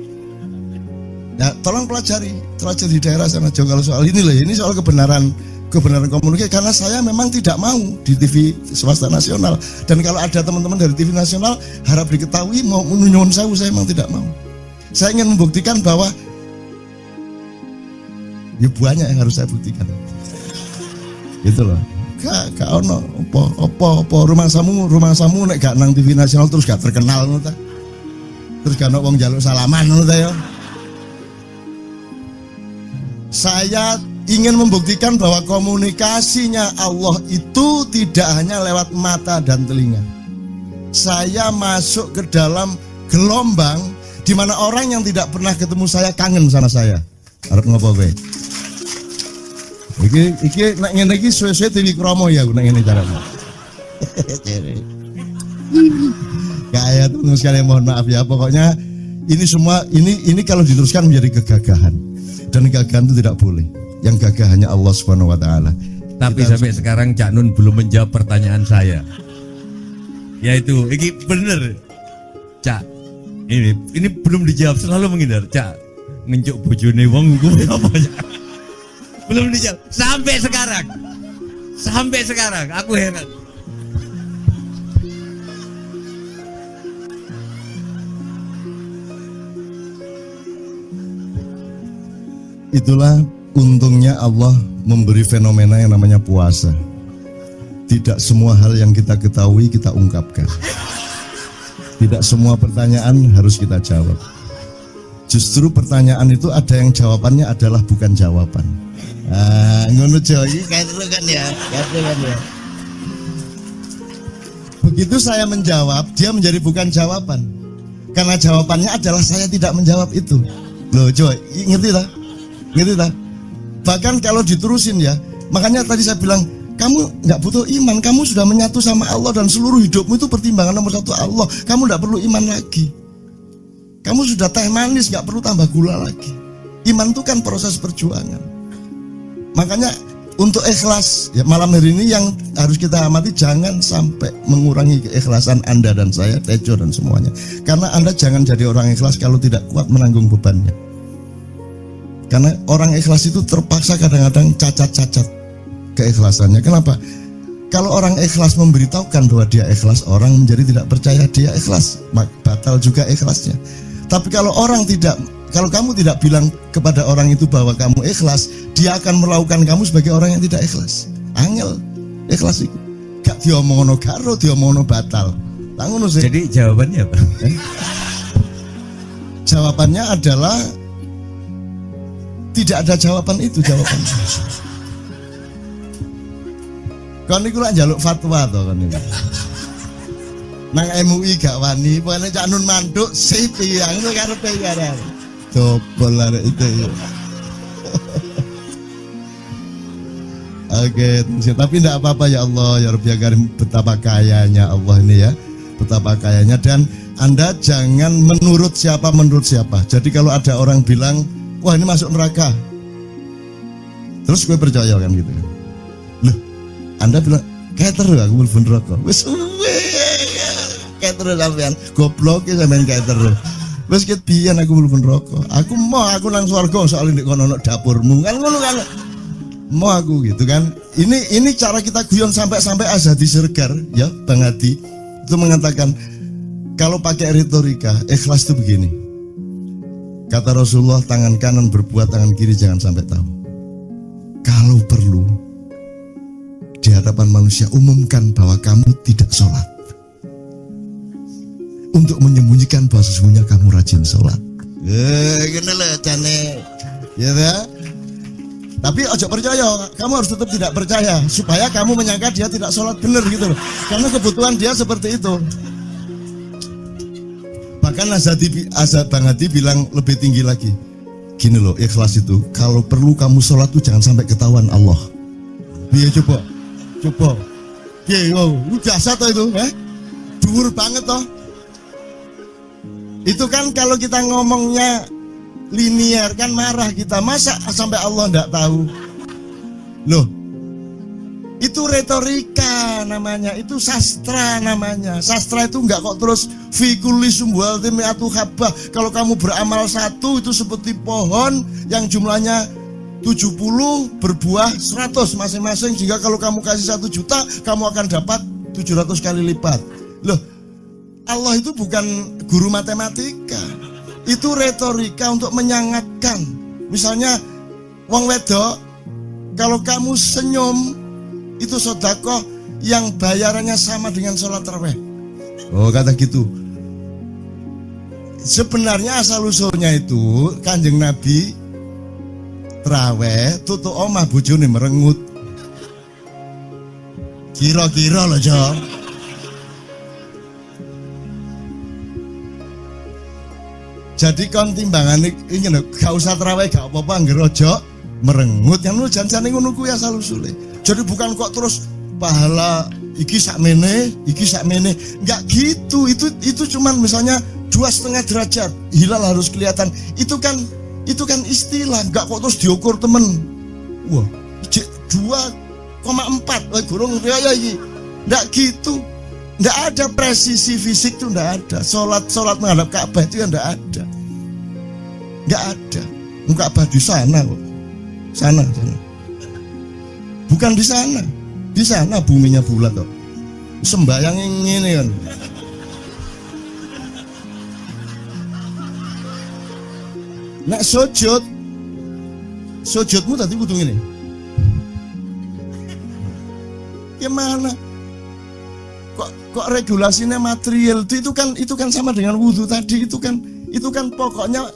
Ya tolong pelajari di daerah sana juga kalau soal ini loh. Ini soal kebenaran komunikasi, karena saya memang tidak mau di TV swasta nasional. Dan kalau ada teman-teman dari TV nasional harap diketahui mau nyuwun sewu, saya memang tidak mau. Saya ingin membuktikan bahwa ya banyak yang harus saya buktikan. Gitu loh. Gak ono opo rumah samu nek gak nang TV nasional terus gak terkenal ngono ta. Terus gak ono wong njaluk salaman ngono ta ya. Saya ingin membuktikan bahwa komunikasinya Allah itu tidak hanya lewat mata dan telinga. Saya masuk ke dalam gelombang di mana orang yang tidak pernah ketemu saya kangen sama saya. Arep ngopo kowe? Iki nek ngene iki suwe-suwe TV Kromo ya nek ngene carane. Kayak terus sekalian mohon maaf ya, pokoknya ini semua ini kalau diteruskan menjadi kegagahan. Dan kegagahan itu tidak boleh. Yang gagah hanya Allah Subhanahu wa taala. Tapi sampai sekarang Cak Nun belum menjawab pertanyaan saya. Yaitu, ini bener Cak. Ini belum dijawab, selalu menghindar. Cak, ngencuk bojone wong hukumnya apa ya? Belum dijawab sampai sekarang. Sampai sekarang aku heran. Itulah untungnya Allah memberi fenomena yang namanya puasa. Tidak semua hal yang kita ketahui kita ungkapkan. Tidak semua pertanyaan harus kita jawab. Justru pertanyaan itu ada yang jawabannya adalah bukan jawaban. Ngono iki kan ya. Begitu saya menjawab, dia menjadi bukan jawaban. Karena jawabannya adalah saya tidak menjawab itu. Loh, coy, ngerti tak? Ngerti tak? Bahkan kalau diterusin ya, makanya tadi saya bilang, kamu nggak butuh iman, kamu sudah menyatu sama Allah dan seluruh hidupmu itu pertimbangan nomor 1 Allah. Kamu nggak perlu iman lagi. Kamu sudah teh manis, nggak perlu tambah gula lagi. Iman itu kan proses perjuangan. Makanya untuk ikhlas ya, malam hari ini yang harus kita amati, jangan sampai mengurangi keikhlasan Anda dan saya, Tejo dan semuanya. Karena Anda jangan jadi orang ikhlas kalau tidak kuat menanggung bebannya. Karena orang ikhlas itu terpaksa kadang-kadang cacat-cacat keikhlasannya. Kenapa? Kalau orang ikhlas memberitahukan bahwa dia ikhlas, orang menjadi tidak percaya dia ikhlas, batal juga ikhlasnya. Tapi kalau kamu tidak bilang kepada orang itu bahwa kamu ikhlas, dia akan melakukan kamu sebagai orang yang tidak ikhlas. Angel ikhlas itu. Gak diomongno karo, diomongno batal. Jadi jawabannya apa? Jawabannya adalah tidak ada jawaban itu jawabannya. Kon niku lak njaluk fatwa to kon niku. Nang MUI gak wani, pokoknya Cak Nun manduk sip iki ngono karepe iki arek. Dobol arek itu. Oke, tapi tidak apa-apa ya Allah, ya Rabbi ya Karim, betapa kayanya Allah ini ya, betapa kayanya. Dan Anda jangan menurut siapa. Jadi kalau ada orang bilang, wah ini masuk neraka, terus gue percaya kan gitu kan. Loh, Anda bilang, keter aku mlebu neraka. Wis keter sampean, goblok ya sampean keter. Wis ket pian aku mlebu neraka. Aku nang swarga soalnya ndek kono dapurmu. Kan ngono kan. Mau aku gitu kan. Ini cara kita guyon sampai Azhadi Siregar ya, Bang Hadi itu mengatakan kalau pakai retorika ikhlas itu begini. Kata Rasulullah, tangan kanan berbuat, tangan kiri jangan sampai tahu. Kalau perlu di hadapan manusia umumkan bahwa kamu tidak sholat, untuk menyembunyikan bahwa sesungguhnya kamu rajin sholat. Gini loh cane, ya dah. Tapi ojo percaya, kamu harus tetap tidak percaya supaya kamu menyangka dia tidak sholat benar gitu loh. Karena kebutuhan dia seperti itu. Bahkan Bang Hadi bilang lebih tinggi lagi. Gini loh, ikhlas itu kalau perlu kamu sholat tuh jangan sampai ketahuan Allah. Iya coba. Iya, lu jasa toh itu, dhuwur banget toh. Itu kan kalau kita ngomongnya linear kan marah kita, masa sampai Allah enggak tahu. Loh, itu retorika namanya, itu sastra namanya. Sastra itu enggak kok terus fi kulli sumbuhatin mi'atu habbah. Kalau kamu beramal satu itu seperti pohon yang jumlahnya 70 berbuah 100 masing-masing, sehingga kalau kamu kasih 1 juta kamu akan dapat 700 kali lipat. Loh, Allah itu bukan guru matematika. Itu retorika untuk menyangatkan. Misalnya wong wedok, kalau kamu senyum itu sedekah yang bayarannya sama dengan sholat tarawih. Oh, kata gitu. Sebenarnya asal usulnya itu Kanjeng Nabi tarawih tutuk omah bojone merengut. Kira-kira loh, Jo. Jadi kon timbangan ini gak usah terawih gak apa-apa ngger aja merengut yang lu janjane ngono kuwi asal usule. Jadi bukan kok terus pahala iki sakmene, enggak gitu. Itu cuman misalnya 2,5 derajat hilal harus kelihatan. Itu kan istilah, enggak kok terus diukur temen. Wah, 2,4 gurung ya iki. Enggak gitu. Enggak ada presisi fisik tuh, enggak ada. Salat menghadap Ka'bah itu enggak ada. Enggak ada. Ka'bah di sana kok. Sana. Bukan di sana. Di sana buminya bulat kok. Sembayang ngene kan. Nek sujudmu tadi kudu ngene. Gimana? Kok regulasinya material itu kan sama dengan wudhu tadi, itu kan pokoknya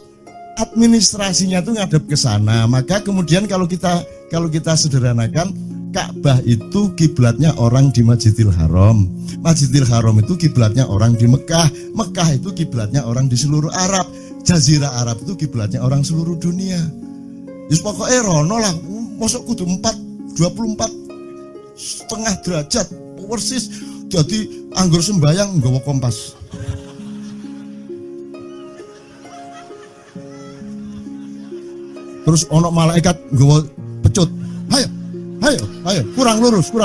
administrasinya tuh ngadep ke sana. Maka kemudian kalau kita sederhanakan, Ka'bah itu kiblatnya orang di Masjidil Haram. Masjidil Haram itu kiblatnya orang di Mekah. Mekah itu kiblatnya orang di seluruh Arab. Jazirah Arab itu kiblatnya orang seluruh dunia. Just pokoknya rono lah, masuk kudu 24,5 derajat persis. Jadi anggur sembayang nggawa kompas. Terus ono malaikat nggawa pecut. Ayo, kurang lurus.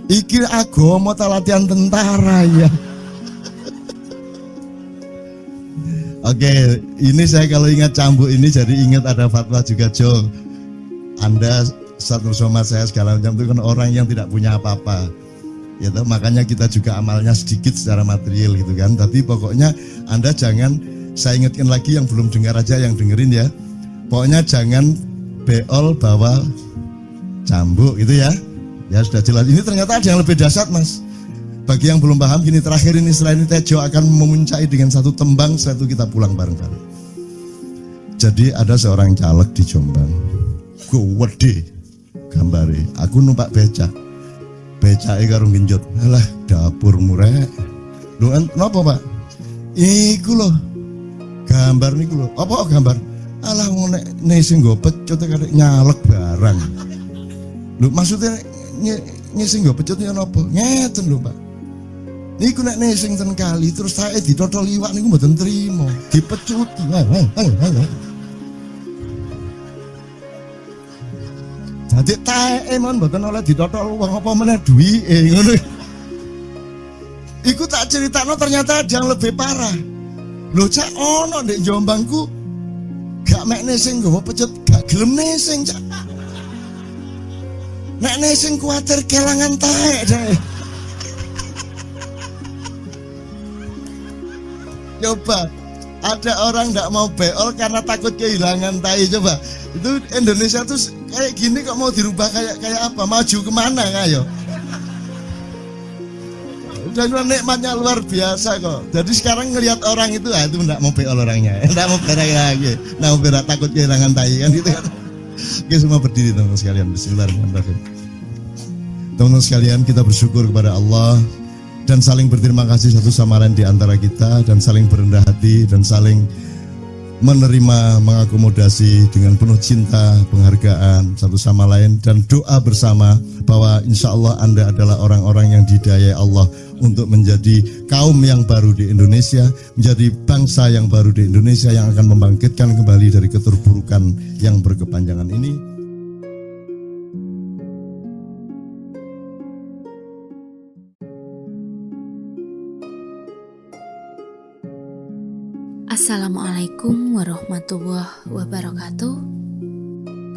Iki agama ta latihan tentara ya. Oke, ini saya kalau ingat cambuk ini jadi ingat ada fatwa juga, Jo. Anda satu sama saya segala macam itu kan orang yang tidak punya apa-apa, ya toh, makanya kita juga amalnya sedikit secara material gitu kan. Tapi pokoknya Anda jangan, saya ingatkan lagi yang belum dengar aja yang dengerin ya. Pokoknya jangan beol bawa cambuk gitu ya. Ya sudah jelas. Ini ternyata ada yang lebih dahsyat, Mas. Bagi yang belum paham, gini terakhir ini setelah ini Tejo akan memuncai dengan satu tembang, setelah itu kita pulang bareng-bareng. Jadi ada seorang caleg di Jombang. Gede gambare, aku numpak becak karo genjot. Alah dapur murek. Lho napa, Pak? Iku lho. Gambar niku lho. Apa gambar? Alah wong nek sing nggo pecut kadek nyalek barang. Lho maksudnya sing nggo pecut ya napa? Ngeten lho, Pak. Niku nek sing ten kali terus sae ditotol iwak niku mboten trimo, dipecuti. Dadi taeke mon mboten oleh ditotol wong apa meneh duwike ngono. Iku tak critakno ternyata ada yang lebih parah. Lho cak ono ndek Jombangku gak mek nesing nggawa pecut gak gelem nesing cak. Nek nesing kuwatir kelangan taek deh. Coba ada orang nggak mau beol karena takut kehilangan tai. Coba itu Indonesia tuh kayak gini kok mau dirubah kayak apa? Maju kemana kayo? Dan nikmatnya luar biasa kok. Jadi sekarang ngelihat orang itu, itu nggak mau beol orangnya, nggak mau berak lagi, nggak mau berak takut kehilangan tai kan gitu kan. Oke semua berdiri teman-teman sekalian. Bismillahirrahmanirrahim. Teman-teman sekalian kita bersyukur kepada Allah dan saling berterima kasih satu sama lain di antara kita dan saling berendah hati dan saling menerima, mengakomodasi dengan penuh cinta, penghargaan satu sama lain dan doa bersama bahwa insya Allah Anda adalah orang-orang yang dihidayai Allah untuk menjadi kaum yang baru di Indonesia, menjadi bangsa yang baru di Indonesia yang akan membangkitkan kembali dari keterpurukan yang berkepanjangan ini. Assalamualaikum warahmatullahi wabarakatuh.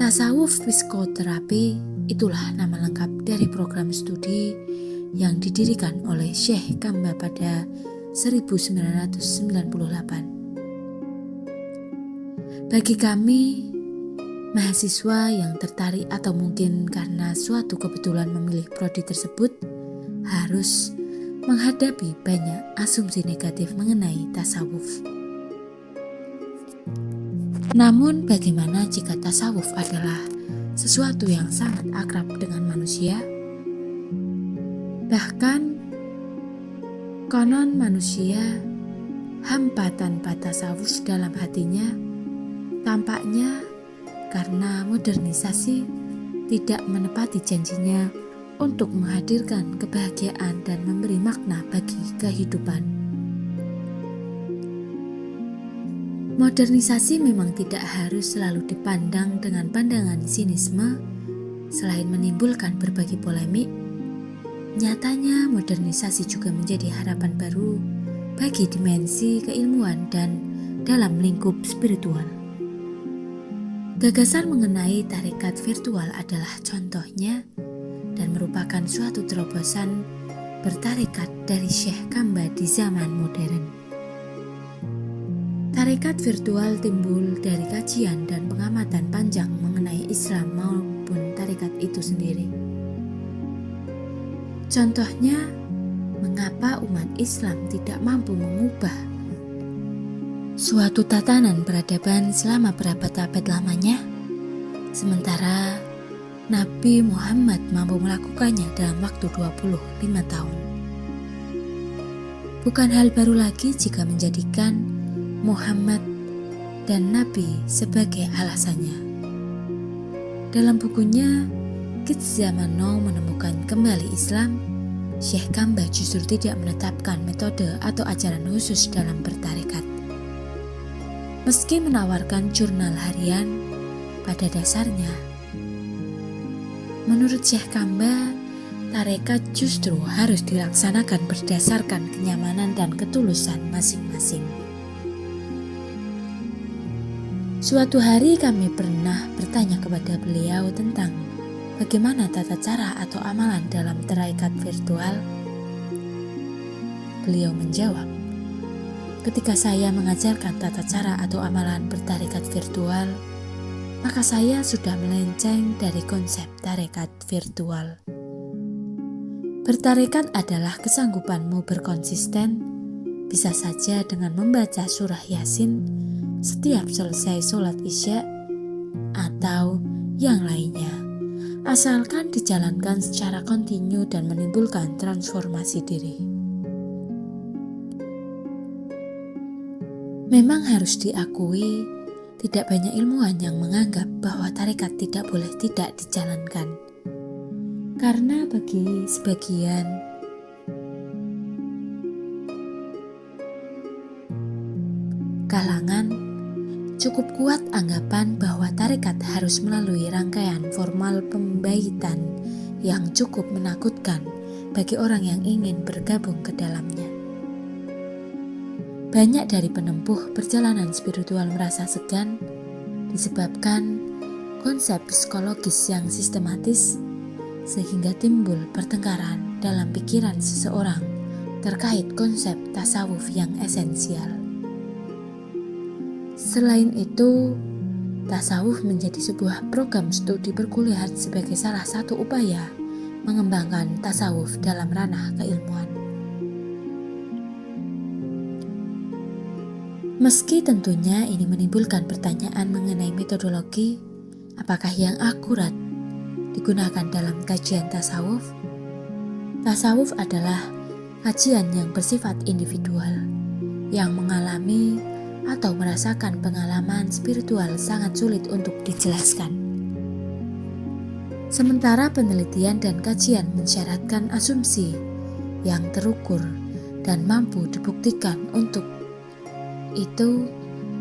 Tasawuf psikoterapi itulah nama lengkap dari program studi yang didirikan oleh Syekh Kamba pada 1998. Bagi kami, mahasiswa yang tertarik atau mungkin karena suatu kebetulan memilih prodi tersebut harus menghadapi banyak asumsi negatif mengenai tasawuf. Namun bagaimana jika tasawuf adalah sesuatu yang sangat akrab dengan manusia? Bahkan konon manusia hampa tanpa tasawuf dalam hatinya, tampaknya karena modernisasi tidak menepati janjinya untuk menghadirkan kebahagiaan dan memberi makna bagi kehidupan. Modernisasi memang tidak harus selalu dipandang dengan pandangan sinisme. Selain menimbulkan berbagai polemik, nyatanya modernisasi juga menjadi harapan baru bagi dimensi keilmuan dan dalam lingkup spiritual. Gagasan mengenai tarekat virtual adalah contohnya dan merupakan suatu terobosan bertarekat dari Syekh Kamba di zaman modern. Tarekat virtual timbul dari kajian dan pengamatan panjang mengenai Islam maupun tarekat itu sendiri. Contohnya, mengapa umat Islam tidak mampu mengubah suatu tatanan peradaban selama berabad-abad lamanya, sementara Nabi Muhammad mampu melakukannya dalam waktu 25 tahun. Bukan hal baru lagi jika menjadikan Muhammad dan Nabi sebagai alasannya. Dalam bukunya Kids Zaman Now menemukan kembali Islam, Syekh Kamba justru tidak menetapkan metode atau ajaran khusus dalam bertarekat. Meski menawarkan jurnal harian, pada dasarnya menurut Syekh Kamba, tarekat justru harus dilaksanakan berdasarkan kenyamanan dan ketulusan masing-masing. Suatu hari kami pernah bertanya kepada beliau tentang bagaimana tata cara atau amalan dalam tarekat virtual. Beliau menjawab, ketika saya mengajarkan tata cara atau amalan bertarekat virtual, maka saya sudah melenceng dari konsep tarekat virtual. Bertarekat adalah kesanggupanmu berkonsisten, bisa saja dengan membaca surah Yasin setiap selesai sholat isya atau yang lainnya, asalkan dijalankan secara kontinu dan menimbulkan transformasi diri. Memang harus diakui, tidak banyak ilmuwan yang menganggap bahwa tarekat tidak boleh tidak dijalankan. Karena bagi sebagian kalangan, cukup kuat anggapan bahwa tarekat harus melalui rangkaian formal pembaitan yang cukup menakutkan bagi orang yang ingin bergabung ke dalamnya. Banyak dari penempuh perjalanan spiritual merasa segan disebabkan konsep psikologis yang sistematis, sehingga timbul pertengkaran dalam pikiran seseorang terkait konsep tasawuf yang esensial. Selain itu, tasawuf menjadi sebuah program studi perkuliahan sebagai salah satu upaya mengembangkan tasawuf dalam ranah keilmuan. Meski tentunya ini menimbulkan pertanyaan mengenai metodologi, apakah yang akurat digunakan dalam kajian tasawuf? Tasawuf adalah kajian yang bersifat individual, yang mengalami atau merasakan pengalaman spiritual sangat sulit untuk dijelaskan. Sementara penelitian dan kajian mensyaratkan asumsi yang terukur dan mampu dibuktikan. Untuk itu,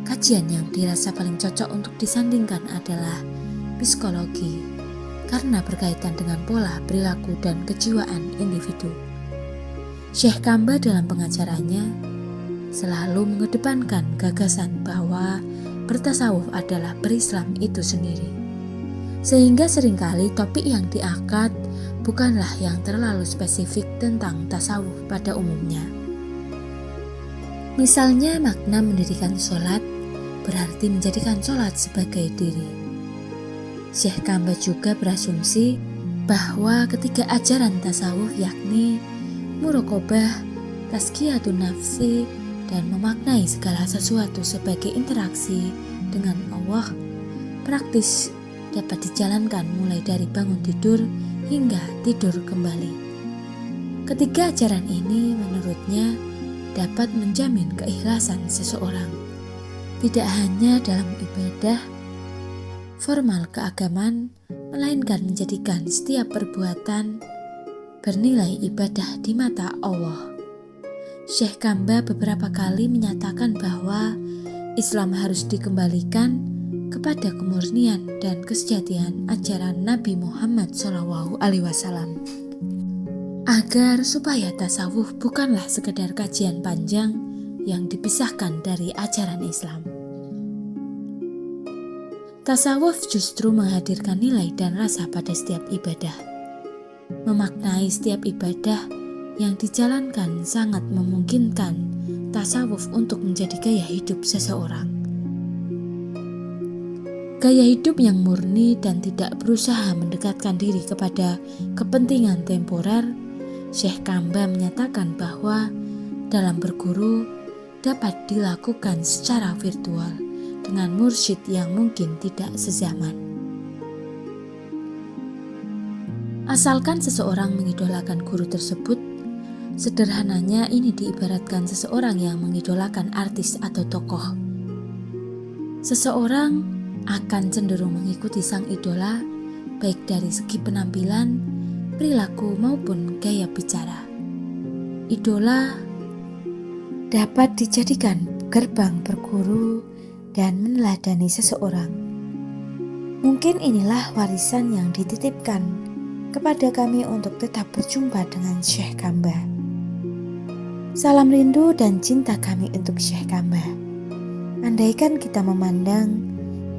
kajian yang dirasa paling cocok untuk disandingkan adalah psikologi, karena berkaitan dengan pola perilaku dan kejiwaan individu. Syekh Kamba dalam pengajarannya selalu mengedepankan gagasan bahwa bertasawuf adalah berislam itu sendiri, sehingga seringkali topik yang diangkat bukanlah yang terlalu spesifik tentang tasawuf pada umumnya. Misalnya makna mendirikan sholat berarti menjadikan sholat sebagai diri. Syekh Kamba juga berasumsi bahwa ketiga ajaran tasawuf yakni muraqabah, tazkiyatun nafsi, dan memaknai segala sesuatu sebagai interaksi dengan Allah praktis dapat dijalankan mulai dari bangun tidur hingga tidur kembali. Ketiga ajaran ini menurutnya dapat menjamin keikhlasan seseorang, tidak hanya dalam ibadah formal keagamaan, melainkan menjadikan setiap perbuatan bernilai ibadah di mata Allah. Syekh Kamba beberapa kali menyatakan bahwa Islam harus dikembalikan kepada kemurnian dan kesejatian ajaran Nabi Muhammad SAW, agar supaya tasawuf bukanlah sekedar kajian panjang yang dipisahkan dari ajaran Islam. Tasawuf justru menghadirkan nilai dan rasa pada setiap ibadah. Memaknai setiap ibadah yang dijalankan sangat memungkinkan tasawuf untuk menjadi gaya hidup seseorang. Gaya hidup yang murni dan tidak berusaha mendekatkan diri kepada kepentingan temporer. Syekh Kamba menyatakan bahwa dalam berguru dapat dilakukan secara virtual dengan mursyid yang mungkin tidak sezaman. Asalkan seseorang mengidolakan guru tersebut, sederhananya ini diibaratkan seseorang yang mengidolakan artis atau tokoh. Seseorang akan cenderung mengikuti sang idola baik dari segi penampilan, perilaku maupun gaya bicara. Idola dapat dijadikan gerbang berguru dan meneladani seseorang. Mungkin inilah warisan yang dititipkan kepada kami untuk tetap berjumpa dengan Syekh Kamba. Salam rindu dan cinta kami untuk Syekh Kamba. Andaikan kita memandang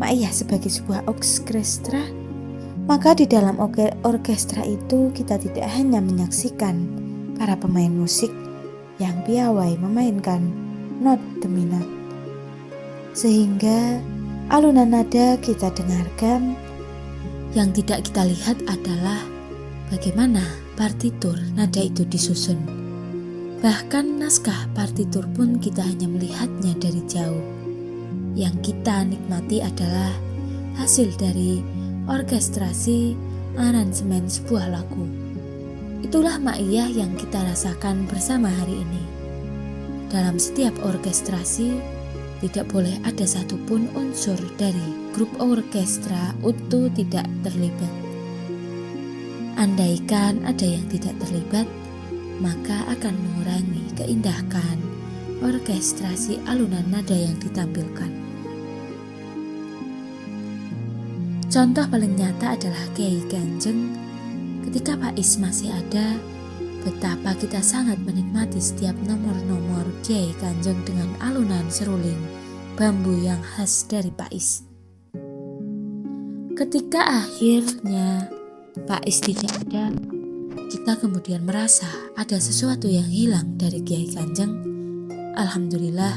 Ma'iyah sebagai sebuah orkestra, maka di dalam orkestra itu kita tidak hanya menyaksikan para pemain musik yang piawai memainkan not demi not, sehingga alunan nada kita dengarkan. Yang tidak kita lihat adalah bagaimana partitur nada itu disusun. Bahkan naskah partitur pun kita hanya melihatnya dari jauh. Yang kita nikmati adalah hasil dari orkestrasi aransemen sebuah lagu. Itulah ma'iyah yang kita rasakan bersama hari ini. Dalam setiap orkestrasi, tidak boleh ada satupun unsur dari grup orkestra utuh tidak terlibat. Andaikan ada yang tidak terlibat, maka akan mengurangi keindahan orkestrasi alunan nada yang ditampilkan. Contoh paling nyata adalah Kiai Kanjeng. Ketika Pak Is masih ada, betapa kita sangat menikmati setiap nomor-nomor Kiai Kanjeng dengan alunan seruling bambu yang khas dari Pak Is. Ketika akhirnya Pak Is tidak ada, kita kemudian merasa ada sesuatu yang hilang dari Kiai Kanjeng. Alhamdulillah,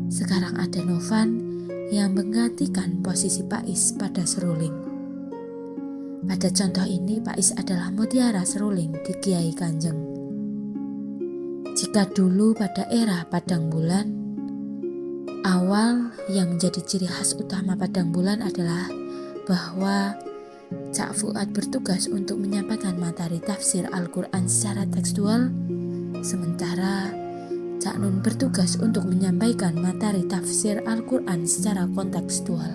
sekarang ada Novan yang menggantikan posisi Pak Is pada seruling. Pada contoh ini, Pak Is adalah mutiara seruling di Kiai Kanjeng. Jika dulu pada era Padang Bulan, awal yang menjadi ciri khas utama Padang Bulan adalah bahwa Cak Fuad bertugas untuk menyampaikan materi tafsir Al-Quran secara tekstual, sementara Cak Nun bertugas untuk menyampaikan materi tafsir Al-Quran secara kontekstual.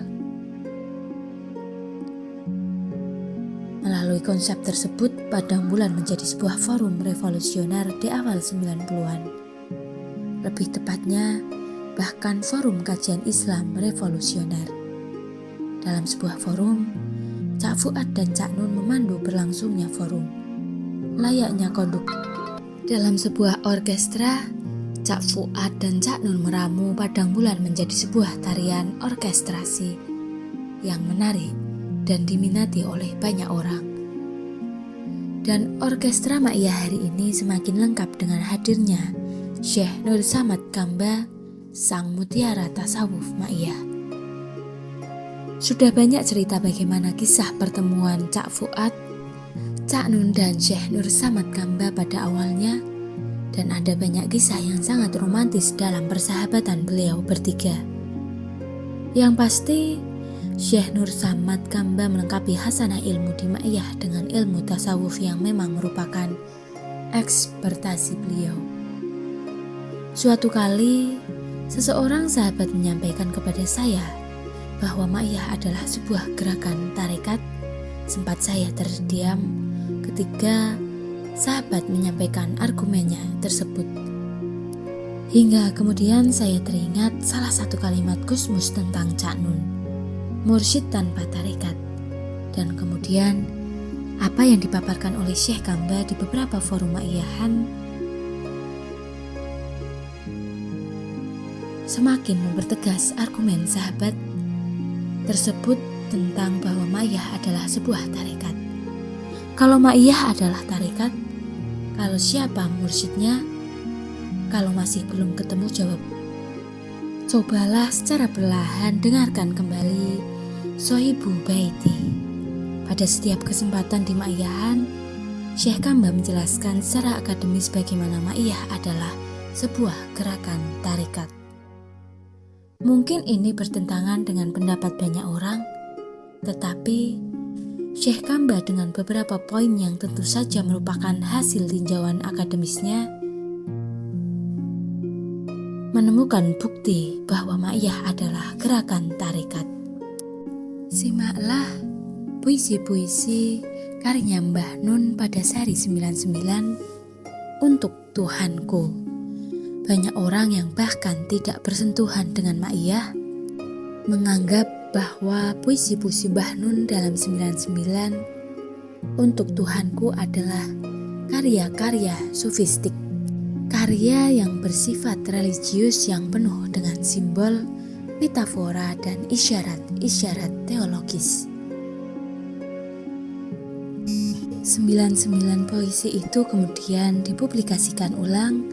Melalui konsep tersebut, Padang Bulan menjadi sebuah forum revolusioner di awal 90-an. Lebih tepatnya, bahkan forum kajian Islam revolusioner. Dalam sebuah forum, Cak Fuad dan Cak Nun memandu berlangsungnya forum. Layaknya konduktor dalam sebuah orkestra, Cak Fuad dan Cak Nun meramu Padang Bulan menjadi sebuah tarian orkestrasi yang menarik dan diminati oleh banyak orang. Dan orkestra Ma'iyah hari ini semakin lengkap dengan hadirnya Syekh Nur Samad Kamba, sang mutiara tasawuf Ma'iyah. Sudah banyak cerita bagaimana kisah pertemuan Cak Fuad, Cak Nun dan Syekh Nur Samad Kamba pada awalnya, dan ada banyak kisah yang sangat romantis dalam persahabatan beliau bertiga. Yang pasti, Syekh Nur Samad Kamba melengkapi hasanah ilmu di Ma'iyah dengan ilmu tasawuf yang memang merupakan ekspertasi beliau. Suatu kali, seseorang sahabat menyampaikan kepada saya bahwa Ma'iyah adalah sebuah gerakan tarekat. Sempat saya terdiam ketika sahabat menyampaikan argumennya tersebut. Hingga kemudian saya teringat salah satu kalimat Gusmus tentang Cak Nun, mursyid tanpa tarekat. Dan kemudian apa yang dipaparkan oleh Syekh Kamba di beberapa forum Ma'iyahan semakin mempertegas argumen sahabat tersebut tentang bahwa Ma'iyah adalah sebuah tarekat. Kalau Ma'iyah adalah tarekat, kalau siapa mursyidnya? Kalau masih belum ketemu jawab, cobalah secara perlahan dengarkan kembali Sohibu Baiti. Pada setiap kesempatan di Ma'iyahan, Syekh Kamba menjelaskan secara akademis bagaimana Ma'iyah adalah sebuah gerakan tarekat. Mungkin ini bertentangan dengan pendapat banyak orang, tetapi Syekh Kamba dengan beberapa poin yang tentu saja merupakan hasil tinjauan akademisnya menemukan bukti bahwa Ma'iyah adalah gerakan tarekat. Simaklah puisi-puisi karya Mbah Nun pada seri 99 untuk Tuhanku. Banyak orang yang bahkan tidak bersentuhan dengan Ma'iyah menganggap bahwa puisi-puisi Mbah Nun dalam 99 untuk Tuhanku adalah karya-karya sufistik, karya yang bersifat religius yang penuh dengan simbol, metafora, dan isyarat-isyarat teologis. 99 puisi itu kemudian dipublikasikan ulang,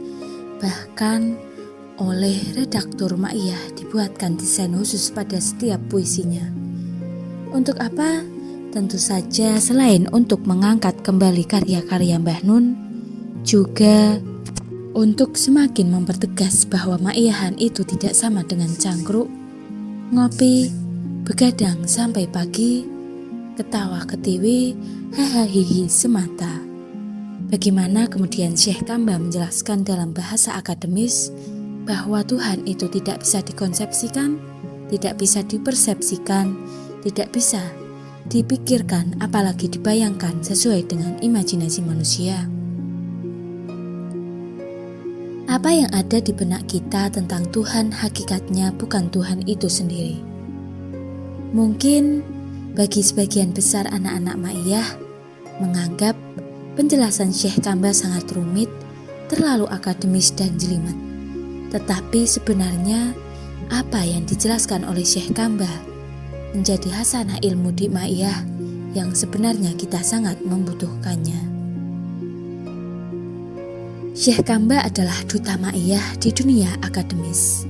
bahkan oleh redaktur Ma'iyah dibuatkan desain khusus pada setiap puisinya. Untuk apa? Tentu saja selain untuk mengangkat kembali karya-karya Mbah Nun, juga untuk semakin mempertegas bahwa Ma'iyahan itu tidak sama dengan cangkruk, ngopi, begadang sampai pagi, ketawa ketiwi, hahaha semata. Bagaimana kemudian Syekh Kamba menjelaskan dalam bahasa akademis bahwa Tuhan itu tidak bisa dikonsepsikan, tidak bisa dipersepsikan, tidak bisa dipikirkan apalagi dibayangkan sesuai dengan imajinasi manusia. Apa yang ada di benak kita tentang Tuhan hakikatnya bukan Tuhan itu sendiri. Mungkin bagi sebagian besar anak-anak Ma'iyah menganggap penjelasan Syekh Kamba sangat rumit, terlalu akademis dan jelimet. Tetapi sebenarnya apa yang dijelaskan oleh Syekh Kamba menjadi hasanah ilmu di Ma'iyah yang sebenarnya kita sangat membutuhkannya. Syekh Kamba adalah duta Ma'iyah di dunia akademis.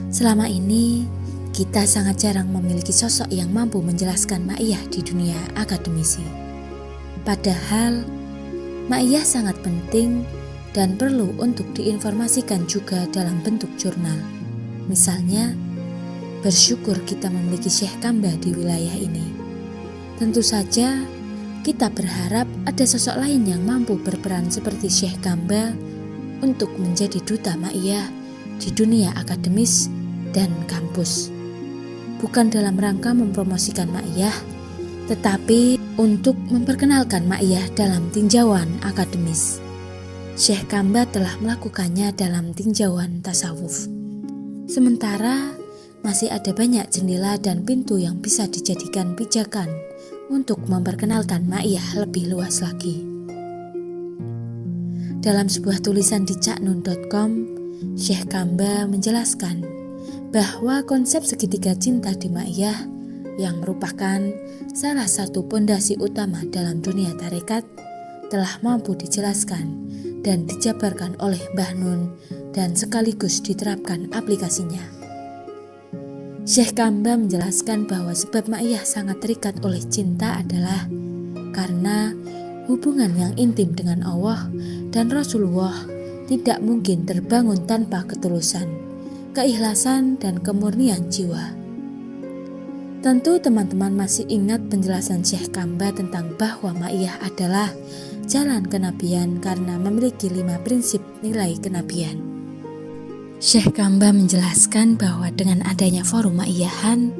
Selama ini, kita sangat jarang memiliki sosok yang mampu menjelaskan Ma'iyah di dunia akademisi. Padahal, Ma'iyah sangat penting dan perlu untuk diinformasikan juga dalam bentuk jurnal. Misalnya, bersyukur kita memiliki Syekh Kamba di wilayah ini. Tentu saja, kita berharap ada sosok lain yang mampu berperan seperti Syekh Kamba untuk menjadi duta Ma'iyah di dunia akademis dan kampus. Bukan dalam rangka mempromosikan Ma'iyah, tetapi untuk memperkenalkan Ma'iyah dalam tinjauan akademis. Syekh Kamba telah melakukannya dalam tinjauan tasawuf. Sementara masih ada banyak jendela dan pintu yang bisa dijadikan pijakan untuk memperkenalkan Ma'iyah lebih luas lagi. Dalam sebuah tulisan di caknun.com, Syekh Kamba menjelaskan bahwa konsep segitiga cinta di Ma'iyah yang merupakan salah satu pondasi utama dalam dunia tarekat telah mampu dijelaskan dan dijabarkan oleh Mbah Nun dan sekaligus diterapkan aplikasinya. Syekh Kamba menjelaskan bahwa sebab Ma'iyah sangat terikat oleh cinta adalah karena hubungan yang intim dengan Allah dan Rasulullah tidak mungkin terbangun tanpa ketulusan, keikhlasan, dan kemurnian jiwa. Tentu teman-teman masih ingat penjelasan Syekh Kamba tentang bahwa Ma'iyah adalah jalan kenabian karena memiliki 5 prinsip nilai kenabian. Syekh Kamba menjelaskan bahwa dengan adanya forum Ma'iyahan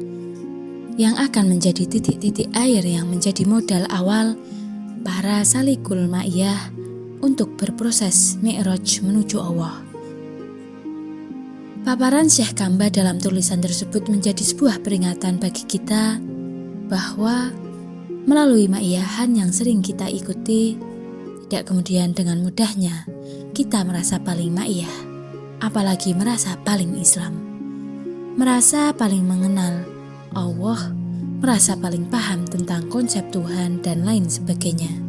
yang akan menjadi titik-titik air yang menjadi modal awal para salikul Ma'iyah untuk berproses mi'raj menuju Allah. Paparan Syekh Kamba dalam tulisan tersebut menjadi sebuah peringatan bagi kita bahwa melalui Ma'iyahan yang sering kita ikuti, tidak kemudian dengan mudahnya kita merasa paling Ma'iyah, apalagi merasa paling Islam, merasa paling mengenal Allah, merasa paling paham tentang konsep Tuhan dan lain sebagainya.